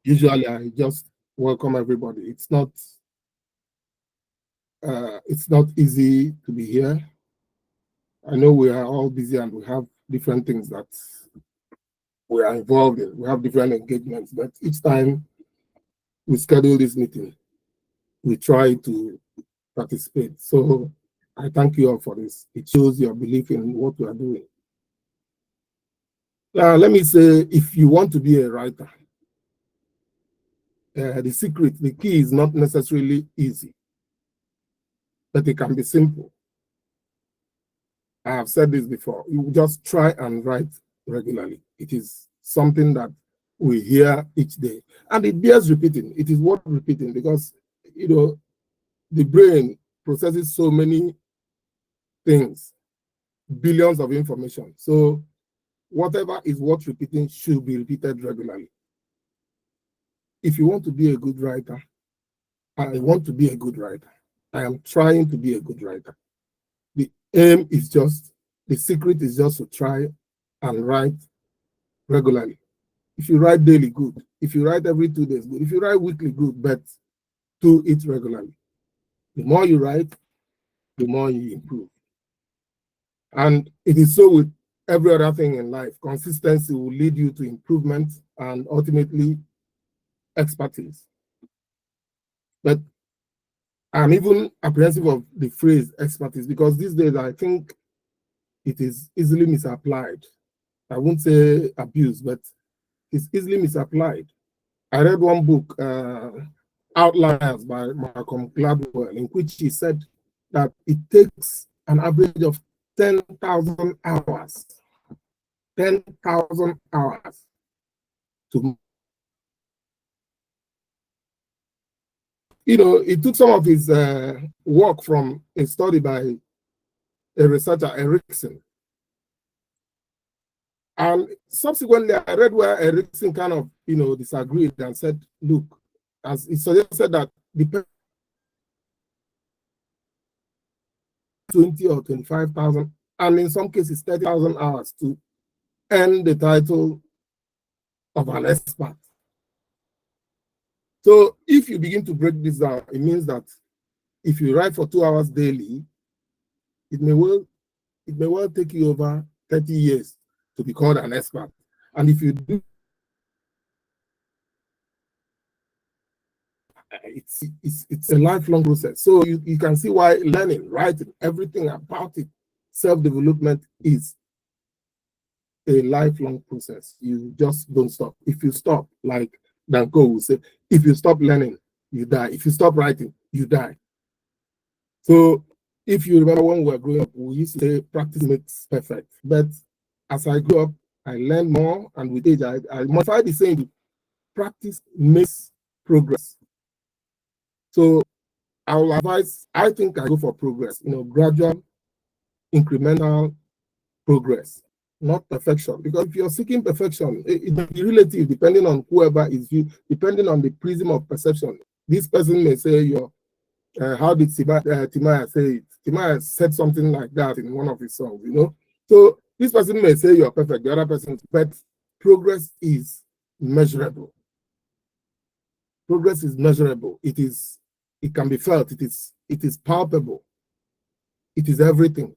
usually I just welcome everybody. It's not easy to be here. I know we are all busy and we have different things that we are involved in. We have different engagements, but each time we schedule this meeting, we try to participate. So I thank you all for this. It shows your belief in what we are doing. Let me say, if you want to be a writer, the key is not necessarily easy, but it can be simple. I have said this before. You just try and write regularly. It is something that we hear each day, and it bears repeating. It is worth repeating because, the brain processes so many things, billions of information. So whatever is worth repeating should be repeated regularly. If you want to be a good writer, I want to be a good writer. I am trying to be a good writer. The aim is the secret is just to try and write regularly. If you write daily, good. If you write every 2 days, good. If you write weekly, good, but do it regularly. The more you write, the more you improve. And it is so with every other thing in life. Consistency will lead you to improvement and ultimately expertise. But I'm even apprehensive of the phrase expertise because these days I think it is easily misapplied. I won't say abused, but it's easily misapplied. I read one book, Outliers by Malcolm Gladwell, in which he said that it takes an average of 10,000 hours. 10,000 hours to, he took some of his work from a study by a researcher, Erickson. And subsequently, I read where Erickson kind of, disagreed and said, look, as he suggested that the 20 or 25,000, and in some cases 30,000 hours to earn the title of an expert. So if you begin to break this down, it means that if you write for 2 hours daily, it may well take you over 30 years to be called an expert. And if you do, it's a lifelong process. So you can see why learning, writing, everything about it, self-development is a lifelong process. You just don't stop. If you stop, like Danko will say, if you stop learning, you die. If you stop writing, you die. So if you remember when we were growing up, we used to say practice makes perfect. But as I grew up, I learned more, and with age, I modified the saying, practice makes progress. So I will advise, I think I go for progress, gradual, incremental progress, not perfection. Because if you're seeking perfection, it may be relative depending on whoever is you, depending on the prism of perception. This person may say, how did Timaya say it? Timaya said something like that in one of his songs, So this person may say you're perfect, the other person, but progress is measurable. Progress is measurable. It can be felt. It is palpable. It is everything.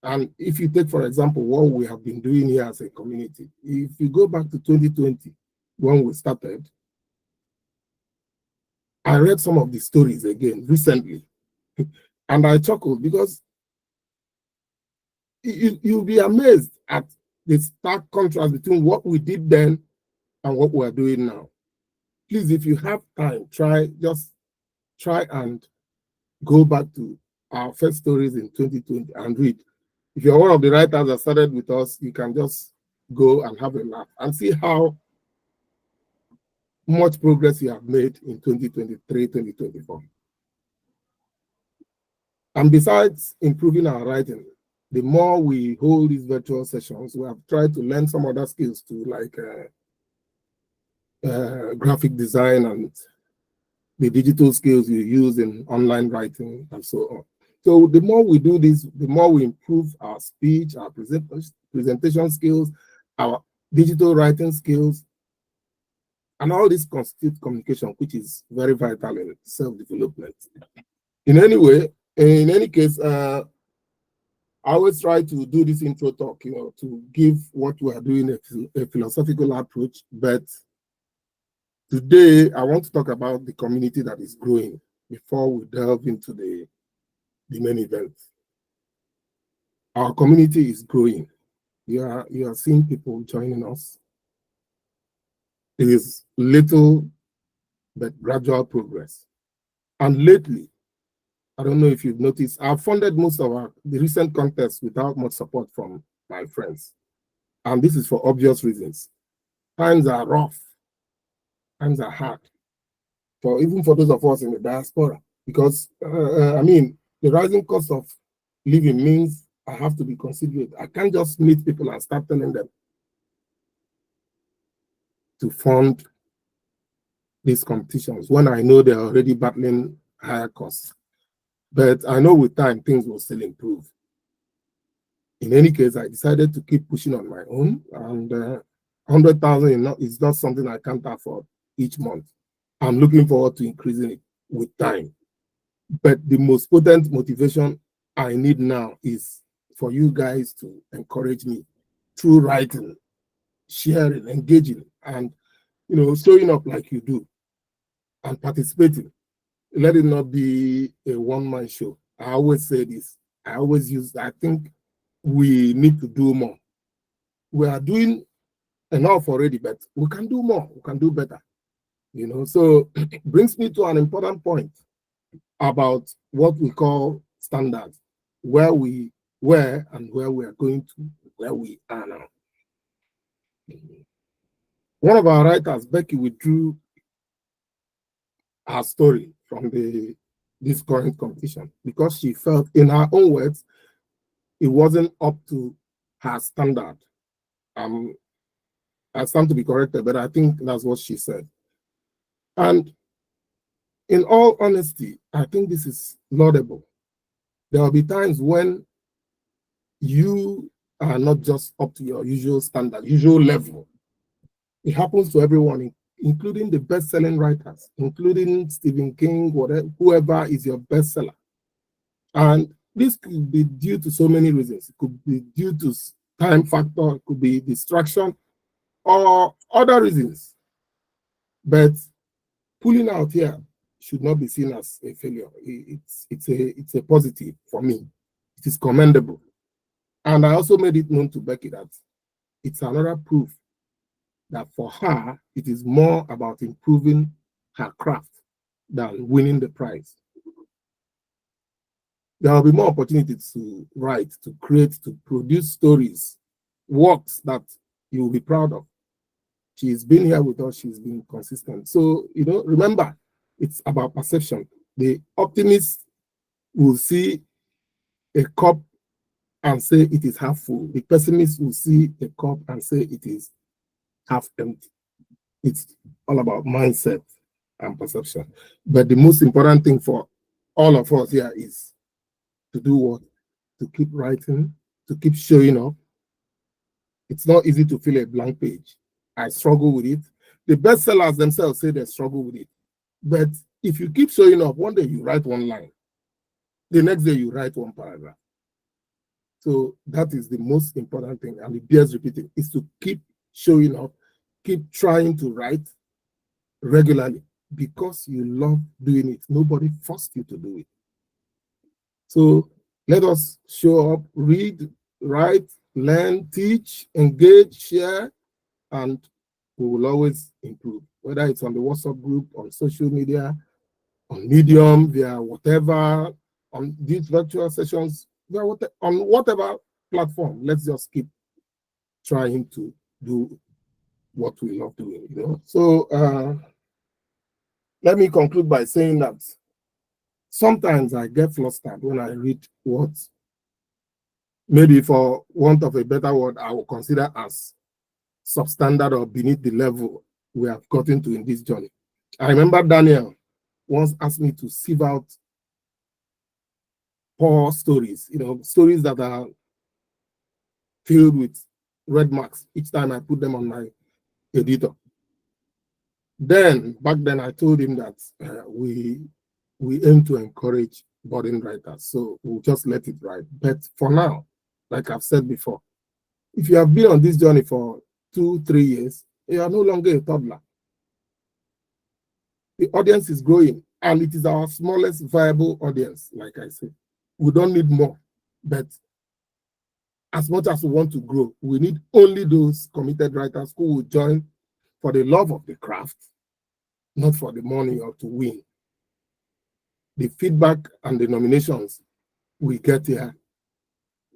And if you take, for example, what we have been doing here as a community, if you go back to 2020, when we started, I read some of the stories again recently, and I chuckled because you'll be amazed at the stark contrast between what we did then and what we're doing now. Please, if you have time, just try and go back to our first stories in 2020 and read. If you're one of the writers that started with us, you can just go and have a laugh and see how much progress you have made in 2023, 2024. And besides improving our writing, the more we hold these virtual sessions, we have tried to learn some other skills too, like graphic design and the digital skills you use in online writing and so on. So the more we do this, the more we improve our speech, our presentation skills, our digital writing skills, And all this constitutes communication, which is very vital in self-development. In any case, I always try to do this intro talk, to give what we are doing a philosophical approach. But today, I want to talk about the community that is growing before we delve into the main event. Our community is growing. You are seeing people joining us. It is little but gradual progress. And lately, I don't know if you've noticed, I've funded most of the recent contests without much support from my friends. And this is for obvious reasons. Times are rough. Times are hard. Even for those of us in the diaspora. Because, the rising cost of living means I have to be considerate. I can't just meet people and start telling them to fund these competitions when I know they're already battling higher costs. But I know with time, things will still improve. In any case, I decided to keep pushing on my own, and 100,000 is not something I can't afford each month. I'm looking forward to increasing it with time. But the most potent motivation I need now is for you guys to encourage me through writing, sharing, engaging, and showing up like you do and participating. Let it not be a one-man show. I always say this. I think we need to do more. We are doing enough already, but we can do more. We can do better. So it brings me to an important point about what we call standards, where we were and where we are going to, where we are now. One of our writers, Becky, withdrew her story from this current competition because she felt, in her own words, it wasn't up to her standard. I stand to be corrected, but I think that's what she said. And in all honesty, I think this is laudable. There will be times when you are not just up to your usual standard, usual level. It happens to everyone, including the best-selling writers, including Stephen King, whoever is your bestseller. And this could be due to so many reasons. It could be due to time factor, it could be distraction, or other reasons. But pulling out here should not be seen as a failure. It's a positive for me. It is commendable. And I also made it known to Becky that it's another proof that for her, it is more about improving her craft than winning the prize. There will be more opportunities to write, to create, to produce stories, works that you will be proud of. She's been here with us, she's been consistent. So, remember, it's about perception. The optimist will see a cup and say it is half full. The pessimist will see a cup and say it is half empty. It's all about mindset and perception. But the most important thing for all of us here is to do what? To keep writing, to keep showing up. It's not easy to fill a blank page. I struggle with it. The bestsellers themselves say they struggle with it. But if you keep showing up, one day you write one line. The next day you write one paragraph. So that is the most important thing, and it bears repeating, is to keep showing up, keep trying to write regularly because you love doing it. Nobody forced you to do it. So let us show up, read, write, learn, teach, engage, share, and we will always improve, whether it's on the WhatsApp group, on social media, on Medium, via whatever, on these virtual sessions, on whatever platform. Let's just keep trying to do what we love doing, So let me conclude by saying that sometimes I get flustered when I read what, maybe for want of a better word, I will consider as substandard or beneath the level we have gotten to in this journey. I remember Daniel once asked me to sieve out poor stories, stories that are filled with red marks each time I put them on my editor. Then, back then, I told him that we aim to encourage budding writers, so we'll just let it write. But for now, like I've said before, if you have been on this journey for 2-3 years, you are no longer a toddler. The audience is growing, and it is our smallest viable audience, like I said. We don't need more, but as much as we want to grow, we need only those committed writers who will join for the love of the craft, not for the money or to win. The feedback and the nominations we get here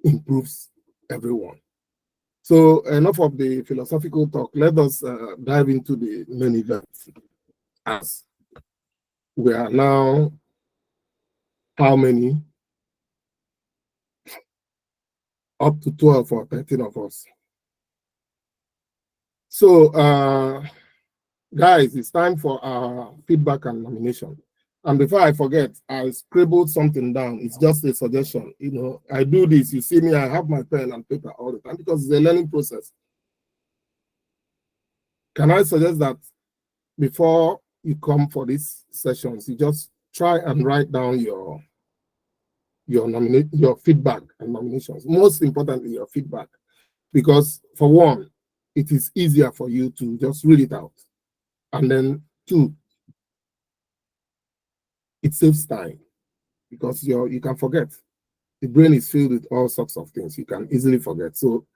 improves everyone. So enough of the philosophical talk. Let us dive into the main event, as we are now, how many? Up to 12 or 13 of us. So guys, it's time for our feedback and nomination. And before I forget, I scribbled something down. It's just a suggestion. You know, I do this. You see me, I have my pen and paper all the time because it's a learning process. Can I suggest that before you come for these sessions, you just try and write down your feedback and nominations. Most importantly, your feedback, because for one, it is easier for you to just read it out, and then two, it saves time because you can forget. The brain is filled with all sorts of things. You can easily forget. So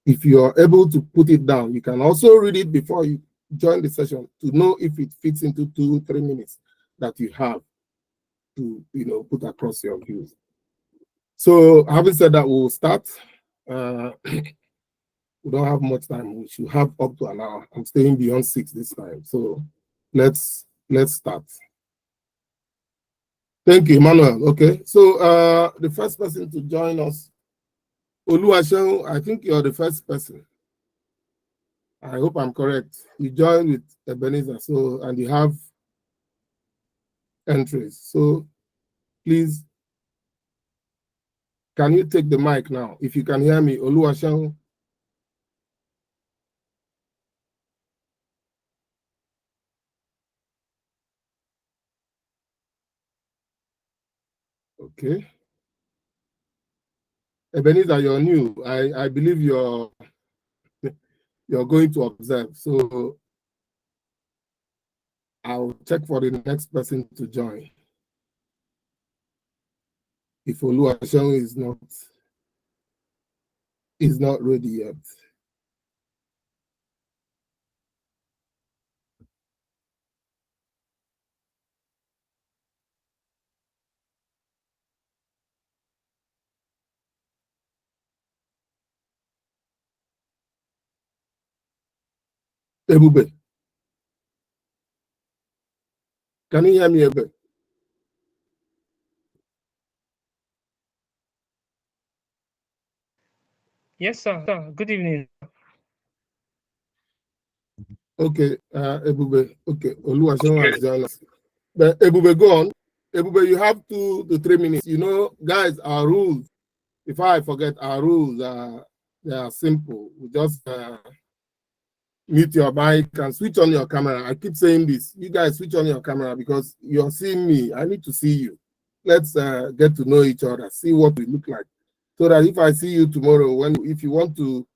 if you are able to put it down, you can also read it before you join the session to know if it fits into 2-3 minutes that you have to, put across your views. So having said that, we'll start. We don't have much time. We should have up to an hour. I'm staying beyond 6 this time. So let's start. Thank you, Emmanuel. Okay. So the first person to join us, Oluwaseun, I think you're the first person. I hope I'm correct. You joined with Ebenezer, and you have entries. So please, can you take the mic now? If you can hear me, Oluwaseun. Okay. Ebenezer, you're new. I believe you're going to observe. So I'll check for the next person to join. If Oluwaseun is not ready yet. Ebube, can you hear me, Ebube? Yes, sir. Good evening. Okay, Ebube. Okay, Oluwaseun has joined us. But Ebube, go on. Ebube, you have 2 to 3 minutes. Guys, our rules, before I forget, our rules they are simple. We just mute your mic and switch on your camera. I keep saying this. You guys switch on your camera because you're seeing me. I need to see you. Let's get to know each other, see what we look like. So that if I see you tomorrow, if you want to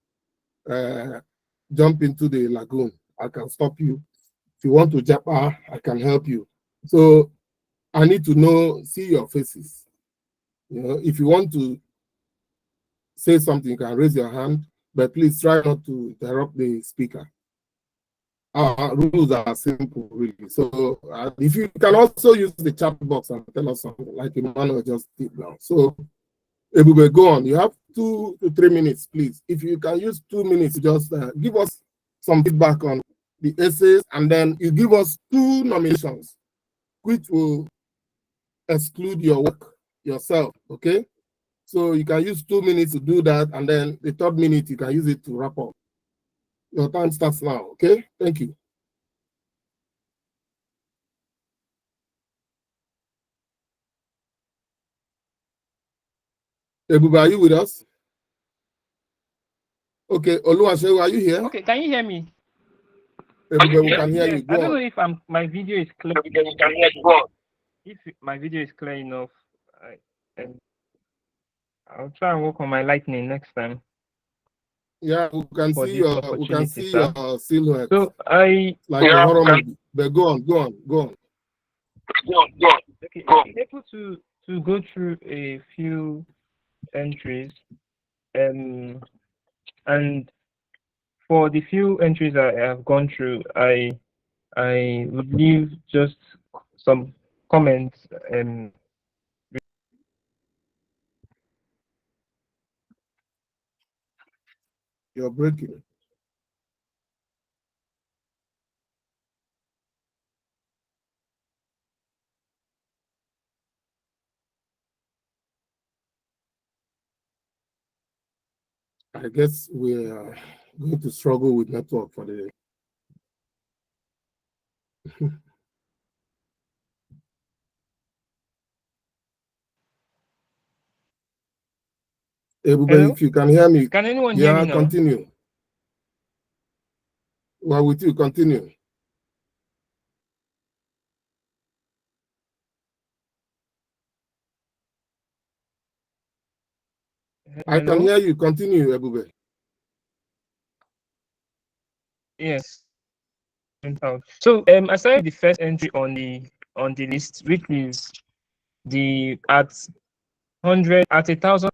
jump into the lagoon, I can stop you. If you want to jump, I can help you. So I need to see your faces. If you want to say something, you can raise your hand, but please try not to interrupt the speaker. Our rules are simple, really. So if you can also use the chat box and tell us something, like Emmanuel just did now. So Ebube, go on. You have 2 to 3 minutes, please. If you can use 2 minutes, just give us some feedback on the essays, and then you give us 2 nominations, which will exclude your work yourself, okay? So you can use 2 minutes to do that, and then the 3rd minute, you can use it to wrap up. Your time starts now, okay? Thank you. Ebube, are you with us? Okay, Oluwaseun, are you here? Okay, can you hear me? Everybody we can hear Yes, you. I Go don't know on. if my video is clear. If my video is clear enough, um, I'll try and work on my lightning next time Yeah, for this we can opportunity, see sir. your silhouette So like a horror movie. But go on, go on, go on. okay, I'm able to go through a few entries, and for the few entries I have gone through, I would leave just some comments. You're breaking. I guess we are going to struggle with network for the everybody, Hello, if you can hear me, can anyone hear me yeah, now? continue. Well, with you, continue. I can Hello. hear you. Continue, Ebube. Yes. Went out. So I started the first entry on the list, which is the at 100 at 1,000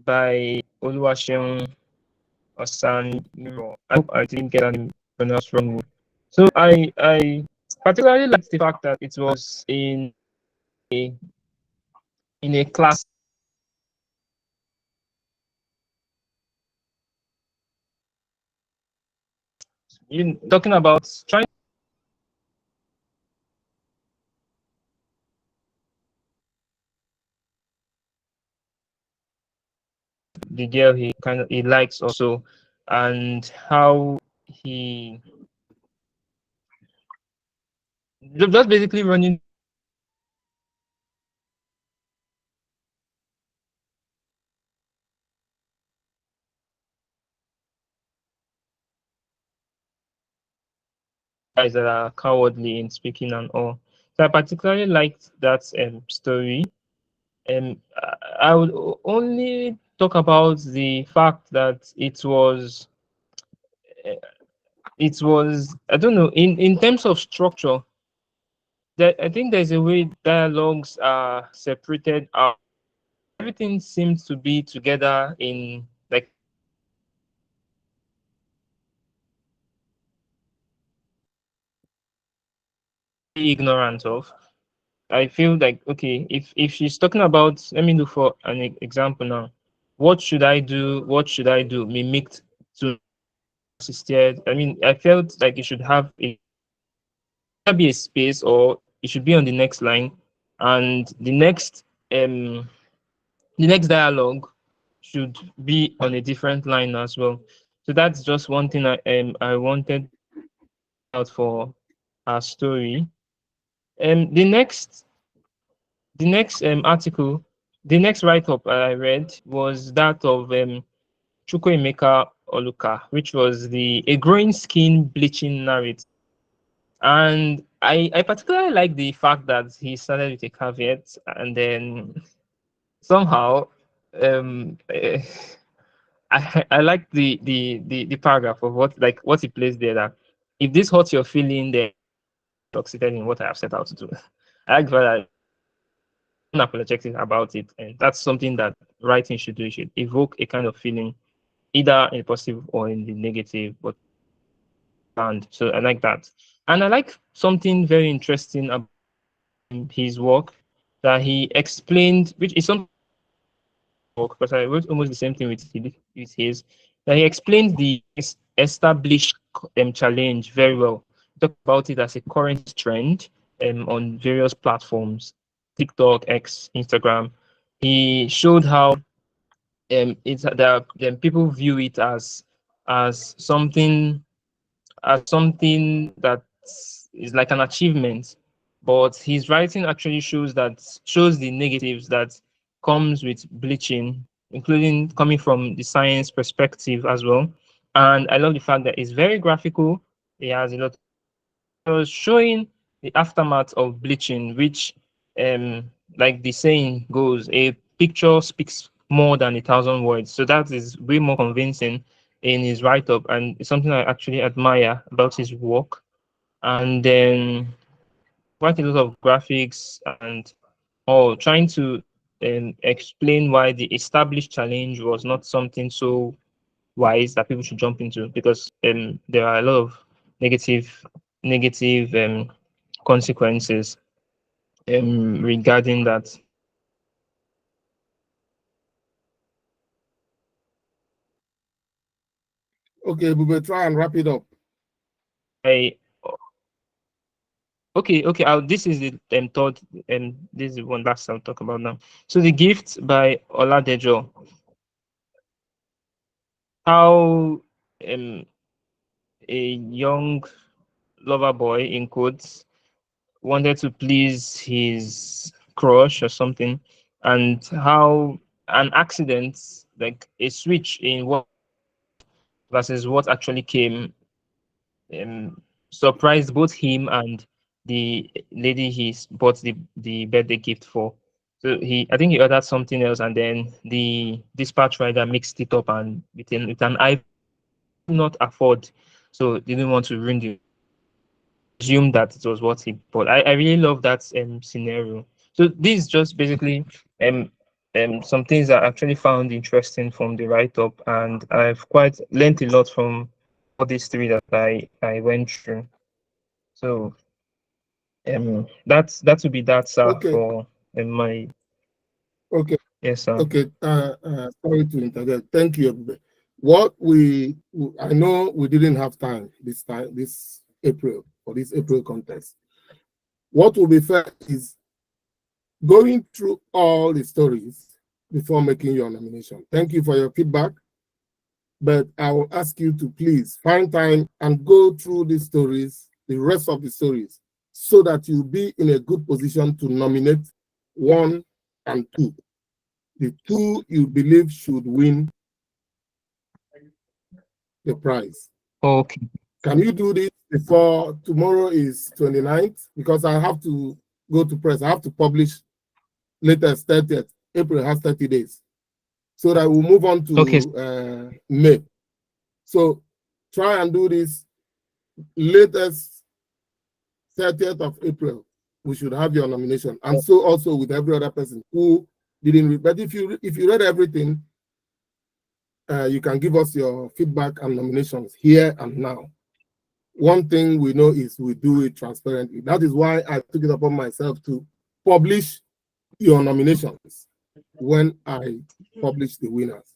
by Oluwaseun Osaniro. I hope I didn't get that pronounced wrong. So I particularly liked the fact that it was a in a class, talking about trying the girl he likes also, and how he just basically running guys that are cowardly in speaking and all. So I particularly liked that story. I would only talk about the fact that uh, it was, I don't know, in terms of structure, that I think there's a way dialogues are separated out. Everything seems to be together in like ignorant of. I feel like, okay, if she's talking about, let me look for an example now. What should I do? What should I do? Mimicked to assisted. I mean, I felt like it should have be a space, or it should be on the next line, and the next dialogue should be on a different line as well. So that's just one thing I wanted out for our story. The next article, the next write-up I read was that of Chukwuemeka Oluka, which was the a growing skin bleaching narrative. And I particularly like the fact that he started with a caveat, and then somehow I like the paragraph of what he placed there, that if this hurts your feeling, then succeeded in what I have set out to do. I like that I'm unapologetic about it, and that's something that writing should do. It should evoke a kind of feeling, either in the positive or in the negative, but and so I like that. And I like something very interesting about his work, that he explained, which is something work, because I wrote almost the same thing with his, that he explained the established challenge very well. Talk about it as a current trend on various platforms, TikTok, X, Instagram. He showed how it's that people view it as something that is like an achievement, but his writing actually shows the negatives that comes with bleaching, including coming from the science perspective as well. And I love the fact that it's very graphical. It has a lot. It was showing the aftermath of bleaching, which, like the saying goes, a picture speaks more than 1,000 words. So that is way more convincing in his write-up, and it's something I actually admire about his work. And then quite a lot of graphics and all trying to explain why the established challenge was not something so wise that people should jump into, because there are a lot of negative consequences regarding that. Okay, we will try and wrap it up. I okay. This is the third, this is the one last I'll talk about now. So the gift by Oladejo. How a young lover boy in quotes wanted to please his crush or something, and how an accident, like a switch in what versus what actually came, um, surprised both him and the lady he bought the birthday gift for. So I think he ordered something else, and then the dispatch rider mixed it up and with an item not afford, so they didn't want to ruin the assume that it was what he bought. I really love that scenario. So this is just basically some things I actually found interesting from the write-up, and I've quite learned a lot from all these three that I went through. So that would be that, sir, Okay, for my okay, yes, sir. okay. Sorry to interrupt. Thank you, everybody. What I know we didn't have time, this April, for this April contest. What will be fair is going through all the stories before making your nomination. Thank you for your feedback, but I will ask you to please find time and go through the stories, the rest of the stories, so that you'll be in a good position to nominate 1 and 2. The 2 you believe should win the prize. Okay. Can you do this before tomorrow is 29th? Because I have to go to press. I have to publish latest 30th. April has 30 days. So that we'll move on Okay. to May. So try and do this latest 30th of April. We should have your nomination. And so also with every other person who didn't read. But if you read everything, you can give us your feedback and nominations here and now. One thing we know is we do it transparently. That is why I took it upon myself to publish your nominations when I publish the winners.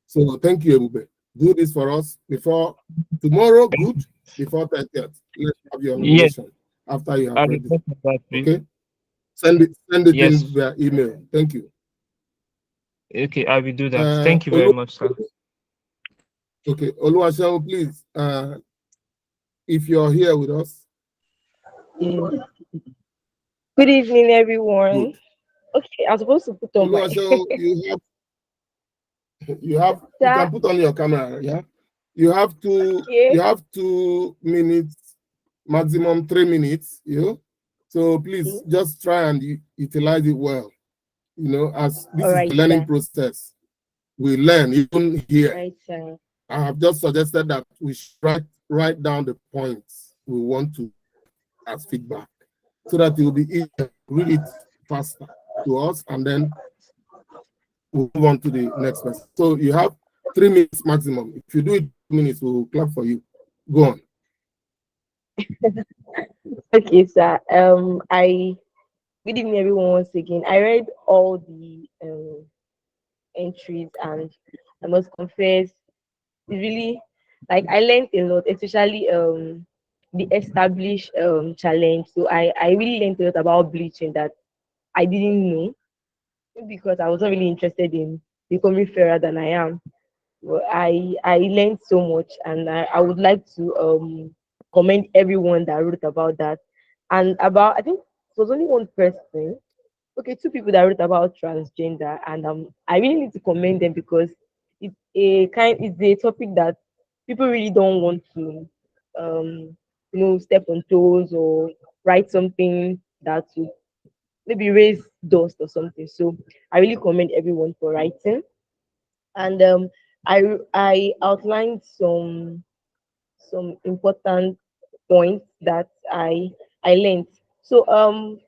So thank you, Ebube. Do this for us before tomorrow, good, before 30th. Let's have your Yes, nomination after you have I'll read it. request that, please. Okay? Send it in Yes. via email. Thank you. Okay, I will do that. Thank you very much, sir. Okay, Oluwaseun, please, if you're here with us, Good evening, everyone. good. Okay, I'm supposed to put on my Oluwaseun, you can put on your camera, yeah? You have okay. 2 minutes, maximum 3 minutes, So please just try and utilize it well. As this All is right, the learning sir. process, we learn even here. Right, sir. I have just suggested that we should write down the points we want to as feedback, so that it will be easier to read it faster to us, and then we'll move on to the next person. So you have 3 minutes maximum. If you do it 2 minutes, we'll clap for you. Go on. Okay, sir. Good evening, everyone. Once again, I read all the entries, and I must confess, it really, like, I learned a lot, especially the established challenge. So I really learned a lot about bleaching that I didn't know, because I was not really interested in becoming fairer than I am. Well, I learned so much, and I would like to commend everyone that wrote about that. And about, I think it was only one person okay, two people that wrote about transgender, and I really need to commend them because it's a topic that people really don't want to step on toes or write something that would maybe raise dust or something. So I really commend everyone for writing. And I outlined some important points that I learned. So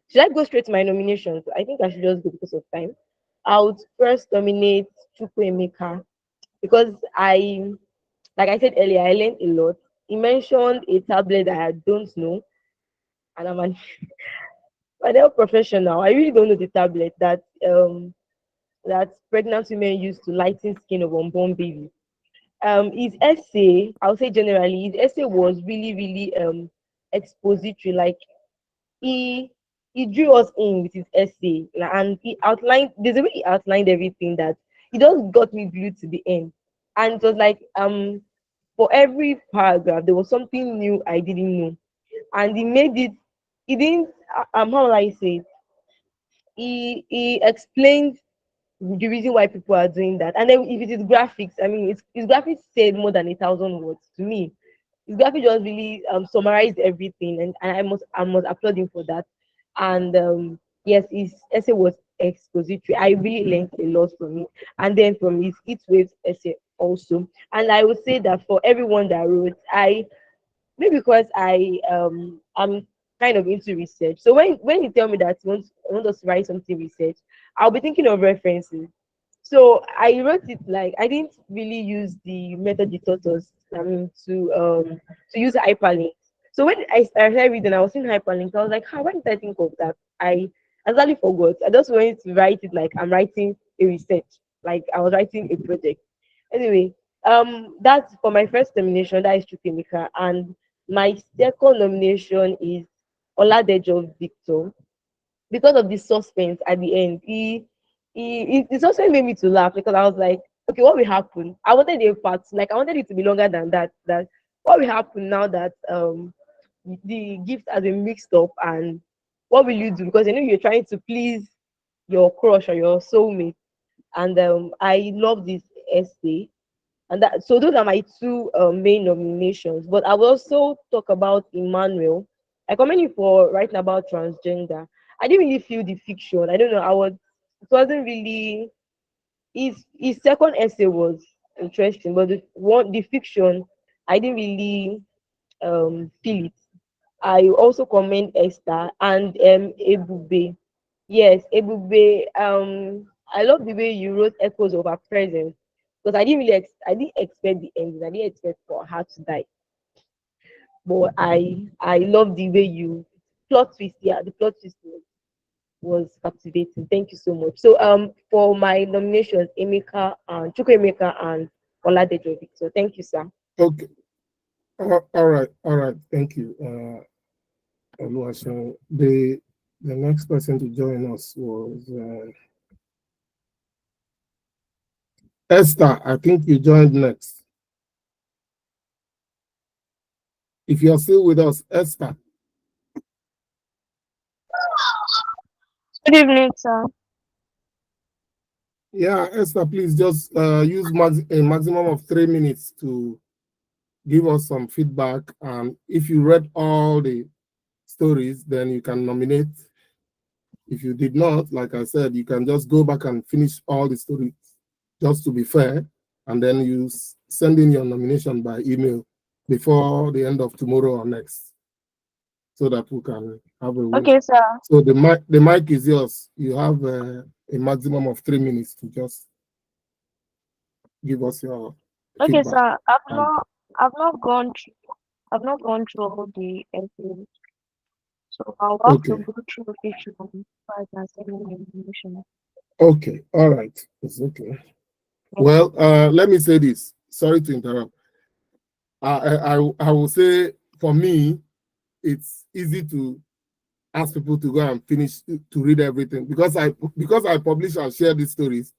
should I go straight to my nominations? I think I should just go because of time. I would first nominate Chukwuemeka because like I said earlier, I learned a lot. He mentioned a tablet that I don't know, and I'm an health professional. I really don't know the tablet that pregnant women use to lighten skin of unborn babies. His essay, I'll say generally, his essay was really, really expository. Like he he drew us in with his essay, and he outlined. There's a way he outlined everything that he just got me glued to the end, and it was like for every paragraph there was something new I didn't know, and he made it. He didn't how will I say it? He explained the reason why people are doing that. And then if it is graphics, I mean, his graphics said more than 1,000 words to me. His graphic just really summarized everything, and I must applaud him for that. And yes, his essay was expository. I really learned a lot from it, and then from his heat waves essay also. And I would say that for everyone that wrote, maybe because I'm kind of into research. So when you tell me that you want us to write something research, I'll be thinking of references. So I wrote it like I didn't really use the method you taught us. I mean to use hyperlinks. So when I started reading, I was in hyperlinks. I was like, how why did I think of that? I exactly forgot. I just wanted to write it like I'm writing a research, like I was writing a project. Anyway, that's for my first nomination. That is Chukwemeka, and my second nomination is Oladejo Victor because of the suspense at the end. The suspense made me to laugh because I was like, okay, what will happen? I wanted a part, like I wanted it to be longer than that. That what will happen now that the gift has been mixed up, and what will you do? Because you're trying to please your crush or your soulmate. And I love this essay, and that so those are my two main nominations. But I will also talk about Emmanuel. I commend you for writing about transgender. I didn't really feel the fiction. I don't know. It wasn't really his second essay was interesting, but the fiction I didn't really feel it. I also commend Esther and Ebube. Yes, Ebube. I love the way you wrote echoes of her presence because I didn't expect the ending. I didn't expect for her to die, but I love the way you plot twist. Yeah, the plot twist was captivating. Thank you so much. So for my nominations, Emeka and Chukwemeka and Oladejo Victor. Thank you, sir. Okay. All right. Thank you. Oluwaseun. The next person to join us was Esther. I think you joined next. If you're still with us, Esther. Good evening, sir. Yeah, Esther, please just use a maximum of 3 minutes to give us some feedback. If you read all the stories, then you can nominate. If you did not, like I said, you can just go back and finish all the stories just to be fair, and then you send in your nomination by email before the end of tomorrow or next, so that we can have a way. Okay, sir. So the mic is yours. You have a maximum of 3 minutes to just give us your Okay, feedback. sir. I've not gone through all the essays, so I'll have to Okay. go through each one before I can send you the information. Okay. All right. It's okay. Well, let me say this. Sorry to interrupt. I will say for me, it's easy to ask people to go and finish to read everything because I publish and share these stories.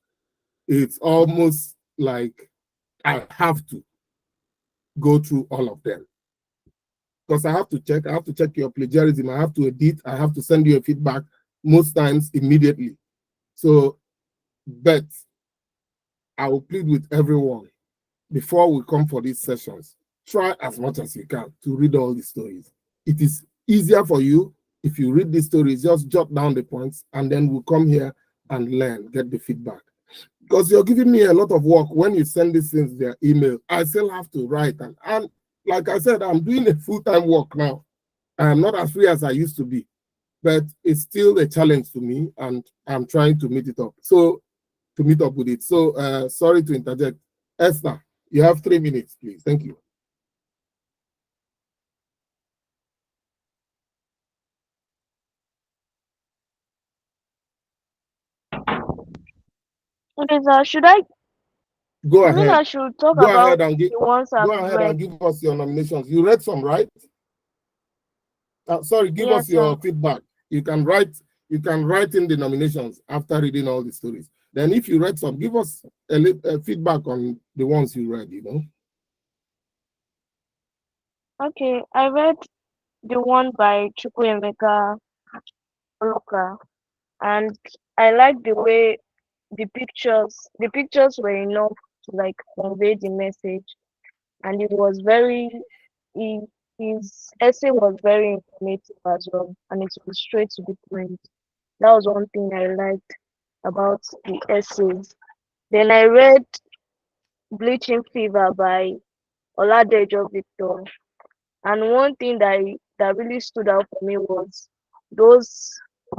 It's almost like I have to go through all of them because I have to check your plagiarism. I have to edit. I have to send you a feedback. most times immediately. So, but I will plead with everyone before we come for these sessions, try as much as you can to read all the stories. It is easier for you if you read the stories, just jot down the points, and then we'll come here and learn, get the feedback. Because you're giving me a lot of work when you send these things via email. I still have to write. And like I said, I'm doing a full-time work now. I'm not as free as I used to be, but it's still a challenge to me, and I'm trying to meet it up. So to meet up with it. So sorry to interject. Esther, you have 3 minutes, please. Thank you. Okay, sir. Should I? Go You mean ahead. I should talk Go about ahead and give the ones I've go ahead read? and give us your nominations. You read some, right? Sorry, give us Yes, sir. your feedback. You can write in the nominations after reading all the stories. Then if you read some, give us a feedback on the ones you read, you know. Okay, I read the one by Chukwuemeka Oluka, and I like the way the pictures were enough to like convey the message, and it was very he, his essay was very informative as well, and it was straight to the point. That was one thing I liked about the essays. Then I read Bleaching Fever by Oladejo Victor, and one thing that really stood out for me was those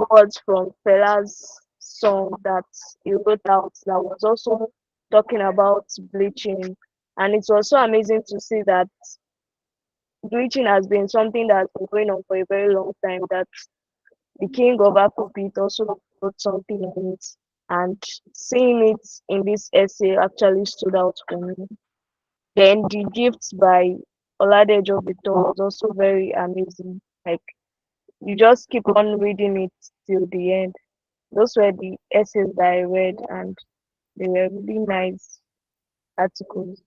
words from Fela's song that he wrote out that was also talking about bleaching. And it's also amazing to see that bleaching has been something that's been going on for a very long time, that the king of Afrobeat also wrote something on it. And seeing it in this essay actually stood out for me. Then the gifts by Oladejo Victor was also very amazing. Like you just keep on reading it till the end. Those were the essays that I read, and they were really nice articles.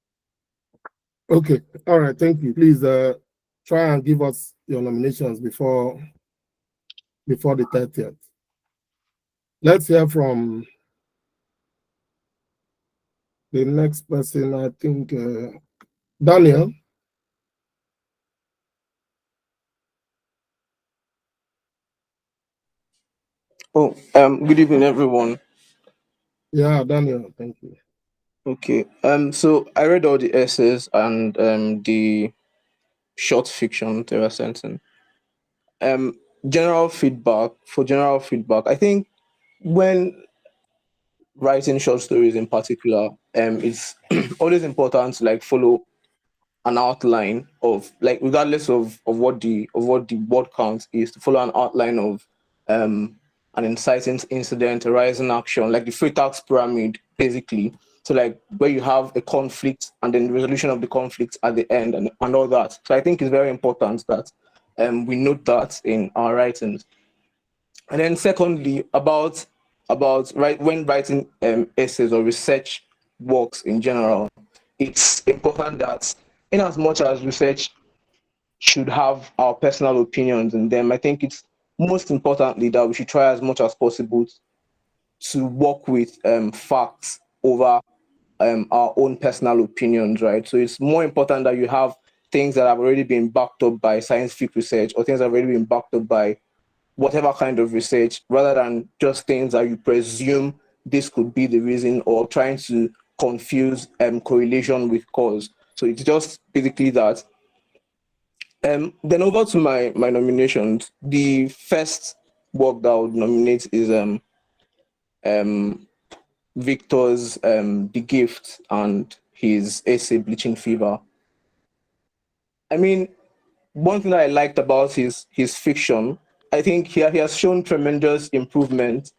Okay. All right. Thank you. Please try and give us your nominations before the 30th. Let's hear from the next person. I think Daniel. Oh, good evening, everyone. Yeah, Daniel. Thank you. Okay. So I read all the essays and the short fiction they were sent in. Um, general feedback. I think when writing short stories in particular, it's always important to like follow an outline of like regardless of what the word count is, to follow an outline of um an inciting incident, a rising action, like the three tax pyramid basically. So like where you have a conflict and then the resolution of the conflict at the end, and all that. So I think it's very important that we note that in our writings. And then secondly, about right when writing essays or research works in general, it's important that in as much as research should have our personal opinions in them, I think it's most importantly that we should try as much as possible to work with facts over our own personal opinions, right? So it's more important that you have things that have already been backed up by scientific research, or things that have already been backed up by whatever kind of research, rather than just things that you presume this could be the reason, or trying to confuse correlation with cause. So it's just basically that. Then over to my nominations. The first work that I would nominate is um Victor's The Gift and his essay Bleaching Fever. I mean, one thing that I liked about his fiction, I think he has shown tremendous improvement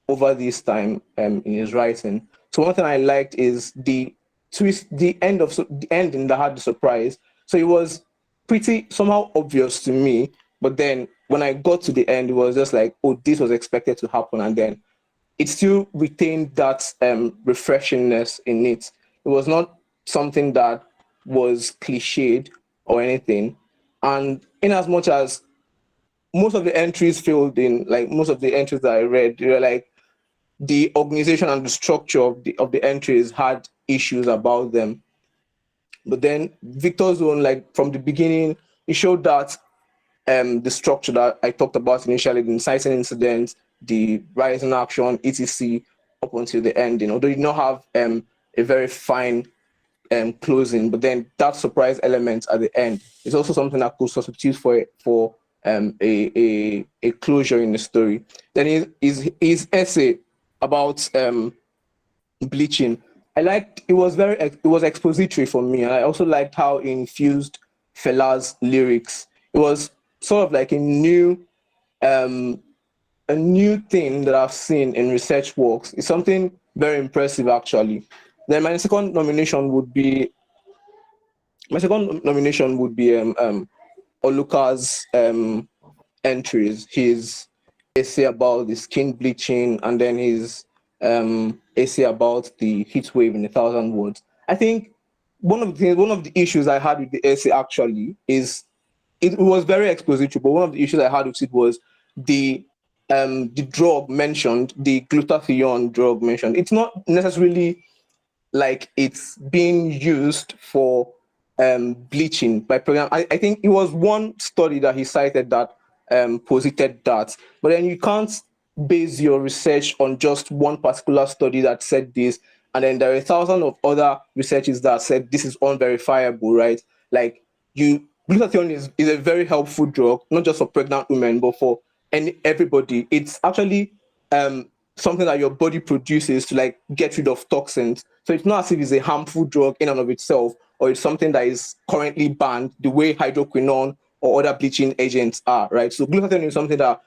over this time in his writing. So one thing I liked is the twist, the ending that had the surprise. So it was pretty somehow obvious to me, but then when I got to the end, it was just like, oh, this was expected to happen, and then it still retained that refreshingness in it. It was not something that was cliched or anything. And in as much as most of the entries filled in, like most of the entries that I read, they were like the organization and the structure of the entries had issues about them. But then Victor's own, like from the beginning, it showed that the structure that I talked about initially, the inciting incidents, the rise in action, etc., up until the ending. Although you did not have a very fine closing, but then that surprise element at the end is also something that could substitute for a closure in the story. Then his essay about bleaching, I liked. It was expository for me, and I also liked how it infused Fela's lyrics. It was sort of like um a new thing that I've seen in research works. It's something very impressive actually. Then my second nomination would be Oluka's entries, his essay about the skin bleaching, and then his essay about the heat wave in 1,000 words. I think one of the issues I had with the essay actually is it was very expository, but one of the issues I had with it was the drug mentioned, the glutathione drug mentioned. It's not necessarily like it's being used for bleaching by program. I think it was one study that he cited that posited that, but then you can't base your research on just one particular study that said this, and then there are thousands of other researches that said this is unverifiable, right? Like glutathione is a very helpful drug, not just for pregnant women, but for everybody. It's actually something that your body produces to like get rid of toxins. So it's not as if it's a harmful drug in and of itself, or it's something that is currently banned the way hydroquinone or other bleaching agents are, right? So glutathione is something that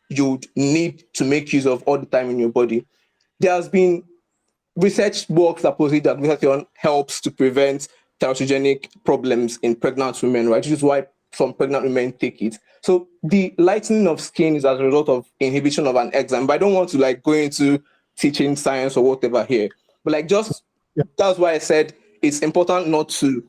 you'd need to make use of all the time in your body. There has been research work that posit that glutathione helps to prevent teratogenic problems in pregnant women, right? Which is why some pregnant women take it. So the lightening of skin is as a result of inhibition of an enzyme. But I don't want to like go into teaching science or whatever here. But like just Yeah. that's why I said it's important not to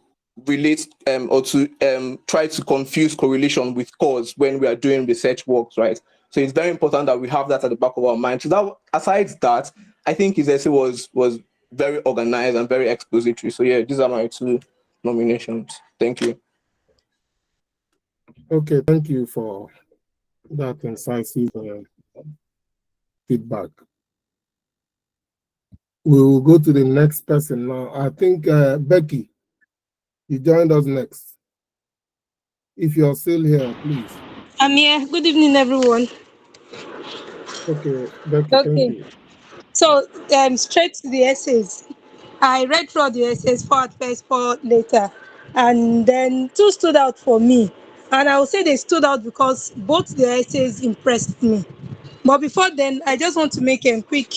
relate or to try to confuse correlation with cause when we are doing research works, right? So it's very important that we have that at the back of our mind. So that aside that, I think his essay was very organized and very expository. So yeah, these are my two nominations. Thank you. Okay, thank you for that incisive feedback. We will go to the next person now. I think Becky, you joined us next. If you're still here, please. I'm here. Good evening, everyone. Okay, Becky, thank Okay, you. so straight to the essays. I read through all the essays, four at first, four later, and then two stood out for me. And I will say they stood out because both the essays impressed me. But before then, I just want to make a quick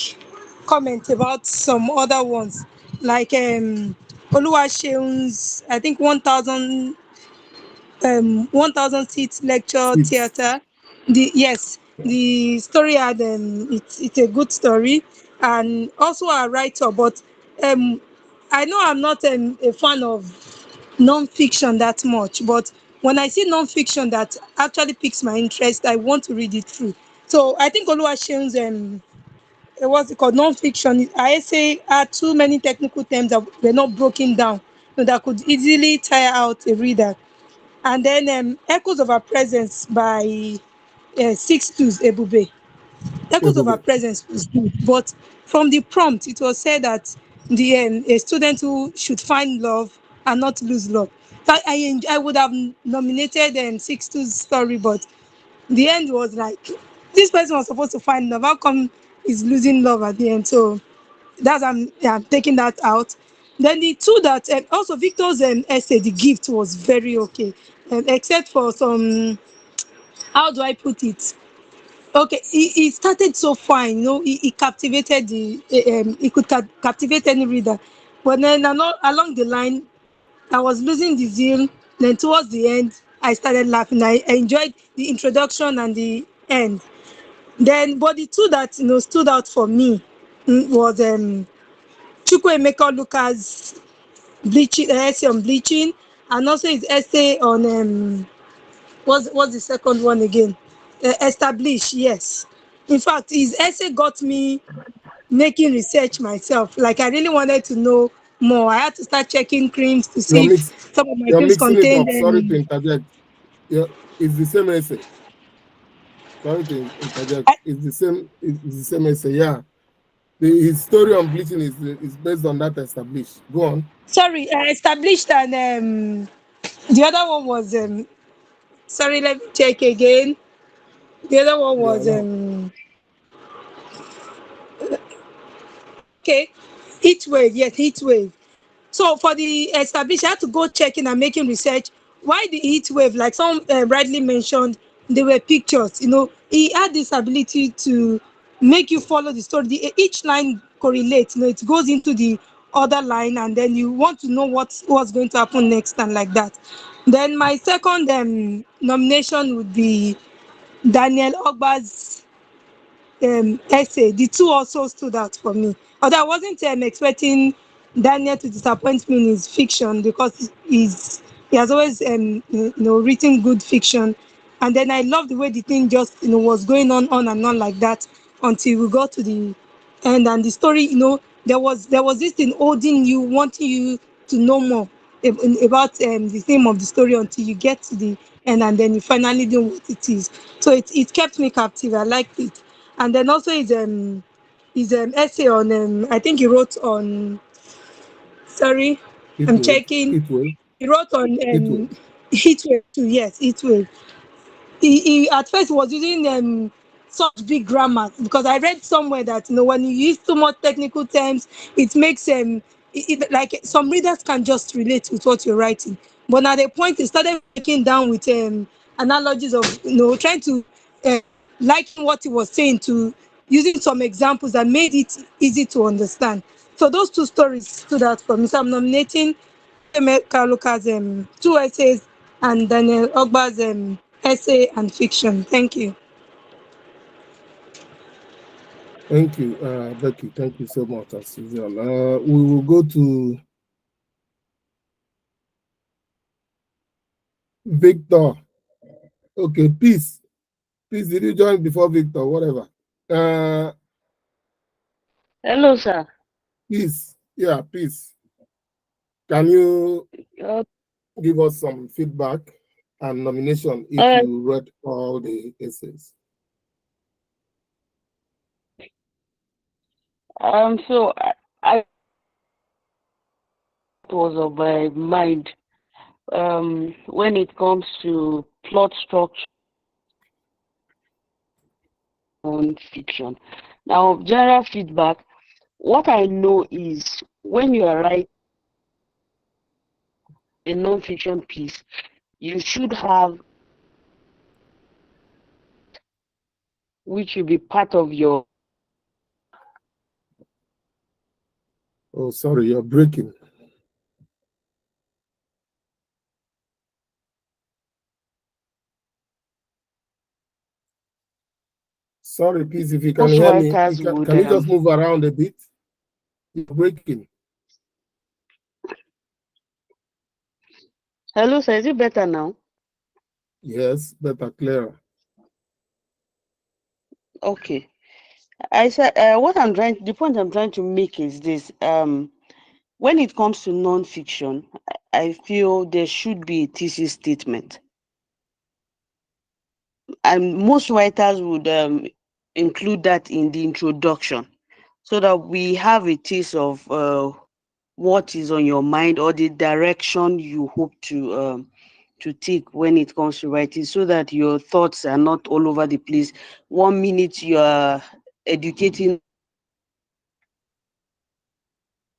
comment about some other ones, like Oluwaseun's, I think 1,000 seat lecture Seats. theater. The story had it's a good story, and also a writer. But I know I'm not a fan of non-fiction that much, but when I see non-fiction that actually piques my interest, I want to read it through. So I think Oluwaseun's what's it called, non-fiction, I say are too many technical terms that were not broken down, that could easily tire out a reader. And then Echoes of Our Presence by Six Twos Ebube. Echoes of Our Ebube. Presence was good, but from the prompt, it was said that a student who should find love and not lose love. So I would have nominated Six Twos story, but the end was like this person was supposed to find love. How come he's losing love at the end? So that's I'm taking that out. Then the two that also Victor's essay, the gift was very okay, except for some. How do I put it? Okay, he started so fine, he captivated he could captivate any reader, but then along the line, I was losing the zeal. Then towards the end, I started laughing. I enjoyed the introduction and the end. Then, but the two that stood out for me was Chukwuemeka Lucas bleaching essay on bleaching, and also his essay on what's the second one again? establish, yes. In fact, his essay got me making research myself. Like, I really wanted to know more. I had to start checking creams to You're see if mix some of my you're creams mixing it contained up. Sorry to interject. Yeah, it's the same essay. Sorry to interject. It's the same essay. Yeah. His story on bleaching is based on that established. Go on. sorry, established, and the other one was sorry, let me check again. The other one Yeah, was now. okay, heat wave, yes, heat wave. So for the established, I had to go checking and making research. Why the heat wave? Like some rightly mentioned, there were pictures. He had this ability to make you follow the story. Each line correlates. It goes into the other line, and then you want to know what's going to happen next, and like that. Then my second nomination would be Daniel Ogba's essay. The two also stood out for me. Although I wasn't expecting Daniel to disappoint me in his fiction, because he has always written good fiction. And then I love the way the thing just was going on and on like that until we got to the end. And the story, there was this thing holding you, wanting you to know more about the theme of the story until you get to the end, and then you finally know what it is. So it kept me captive. I liked it. And then also his essay on I think he wrote on, sorry, It I'm will. checking. It will. He wrote on It will. heat wave too. Yes, heat wave. He at first was using such big grammar, because I read somewhere that when you use too much technical terms, it makes like some readers can just relate with what you're writing. But at the point, he started breaking down with analogies of trying to uh, liken what he was saying to using some examples that made it easy to understand. So those two stories stood out for me. So I'm nominating Kaluka's two essays and Daniel Ogba's essay and fiction. Thank you. Thank you, Becky. Thank you so much, as usual. We will go to Victor. Okay, peace. Peace, did you join before Victor? Whatever. Uh, Hello, sir. peace. Yeah, peace. Can you Uh, give us some feedback and nomination if uh, you read all the essays? so I was on my mind when it comes to plot structure on fiction. Now, general feedback. What I know is when you are writing a non-fiction piece, you should have, which will be part of your. Oh, sorry, you're breaking. Sorry, please, if you can Most hear me, writers would. can you just move around a bit? You're breaking. Hello, sir. Is it better now? Yes, better, clearer. Okay. I said the point I'm trying to make is this. When it comes to non-fiction, I feel there should be a thesis statement. And most writers would include that in the introduction so that we have a taste of what is on your mind or the direction you hope to take when it comes to writing, so that your thoughts are not all over the place. 1 minute you are educating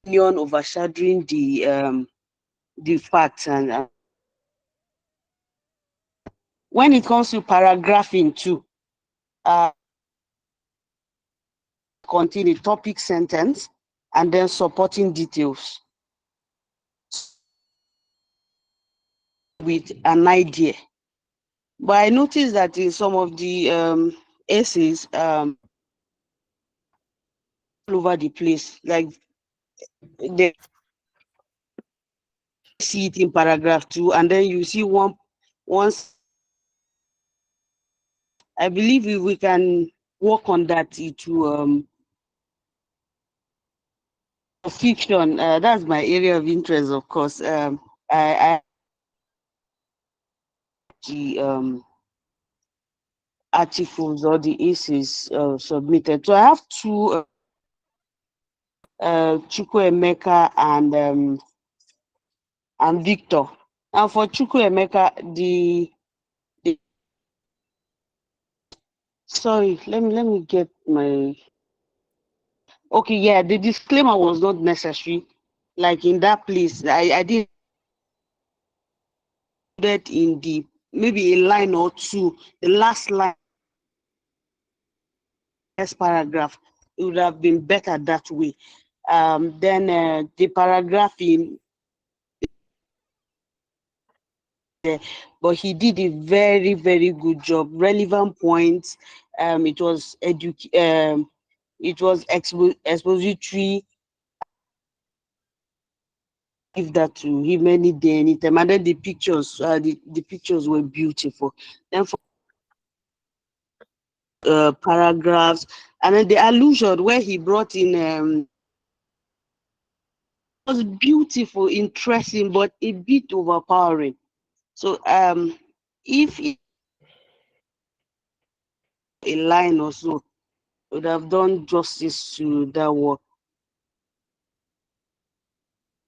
opinion overshadowing the facts, and when it comes to paragraphing too, contain a topic sentence and then supporting details with an idea. But I noticed that in some of the essays all over the place, like they see it in paragraph 2, and then you see once I believe if we can work on that, it will fiction. That's my area of interest, of course. I the articles or the essays submitted. So I have two, Chukwuemeka and Victor. And for Chukwuemeka, the sorry, let me get my okay. Yeah, the disclaimer was not necessary. Like in that place, I did that in the maybe a line or two, the last line, next paragraph. It would have been better that way. Then the paragraph in but he did a very, very good job. Relevant points. It was expository. Give that to him any day, anytime. And then the pictures, the pictures were beautiful. Then for paragraphs, and then the allusion where he brought in was beautiful, interesting, but a bit overpowering. So if a line or so would have done justice to that work.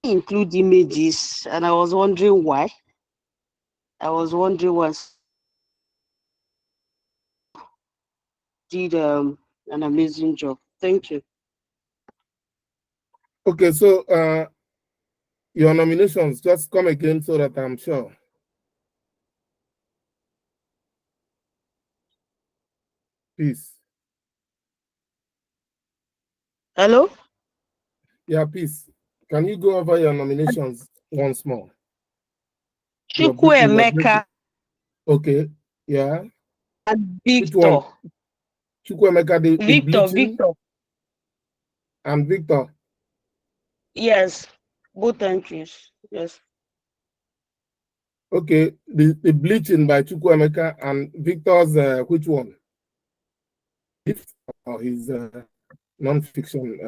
Include images, and I was wondering why. Did an amazing job. Thank you. Okay, so your nominations, just come again so that I'm sure. Peace. Hello? Yeah, peace. Can you go over your nominations once more? Chukwuemeka Okay, yeah. and Which one? Victor. Chukwuemeka, the Victor, bleaching, Victor. and Victor. Yes, both entries. Yes. Okay, the bleaching by Chukwuemeka and Victor's which one? Or his non-fiction?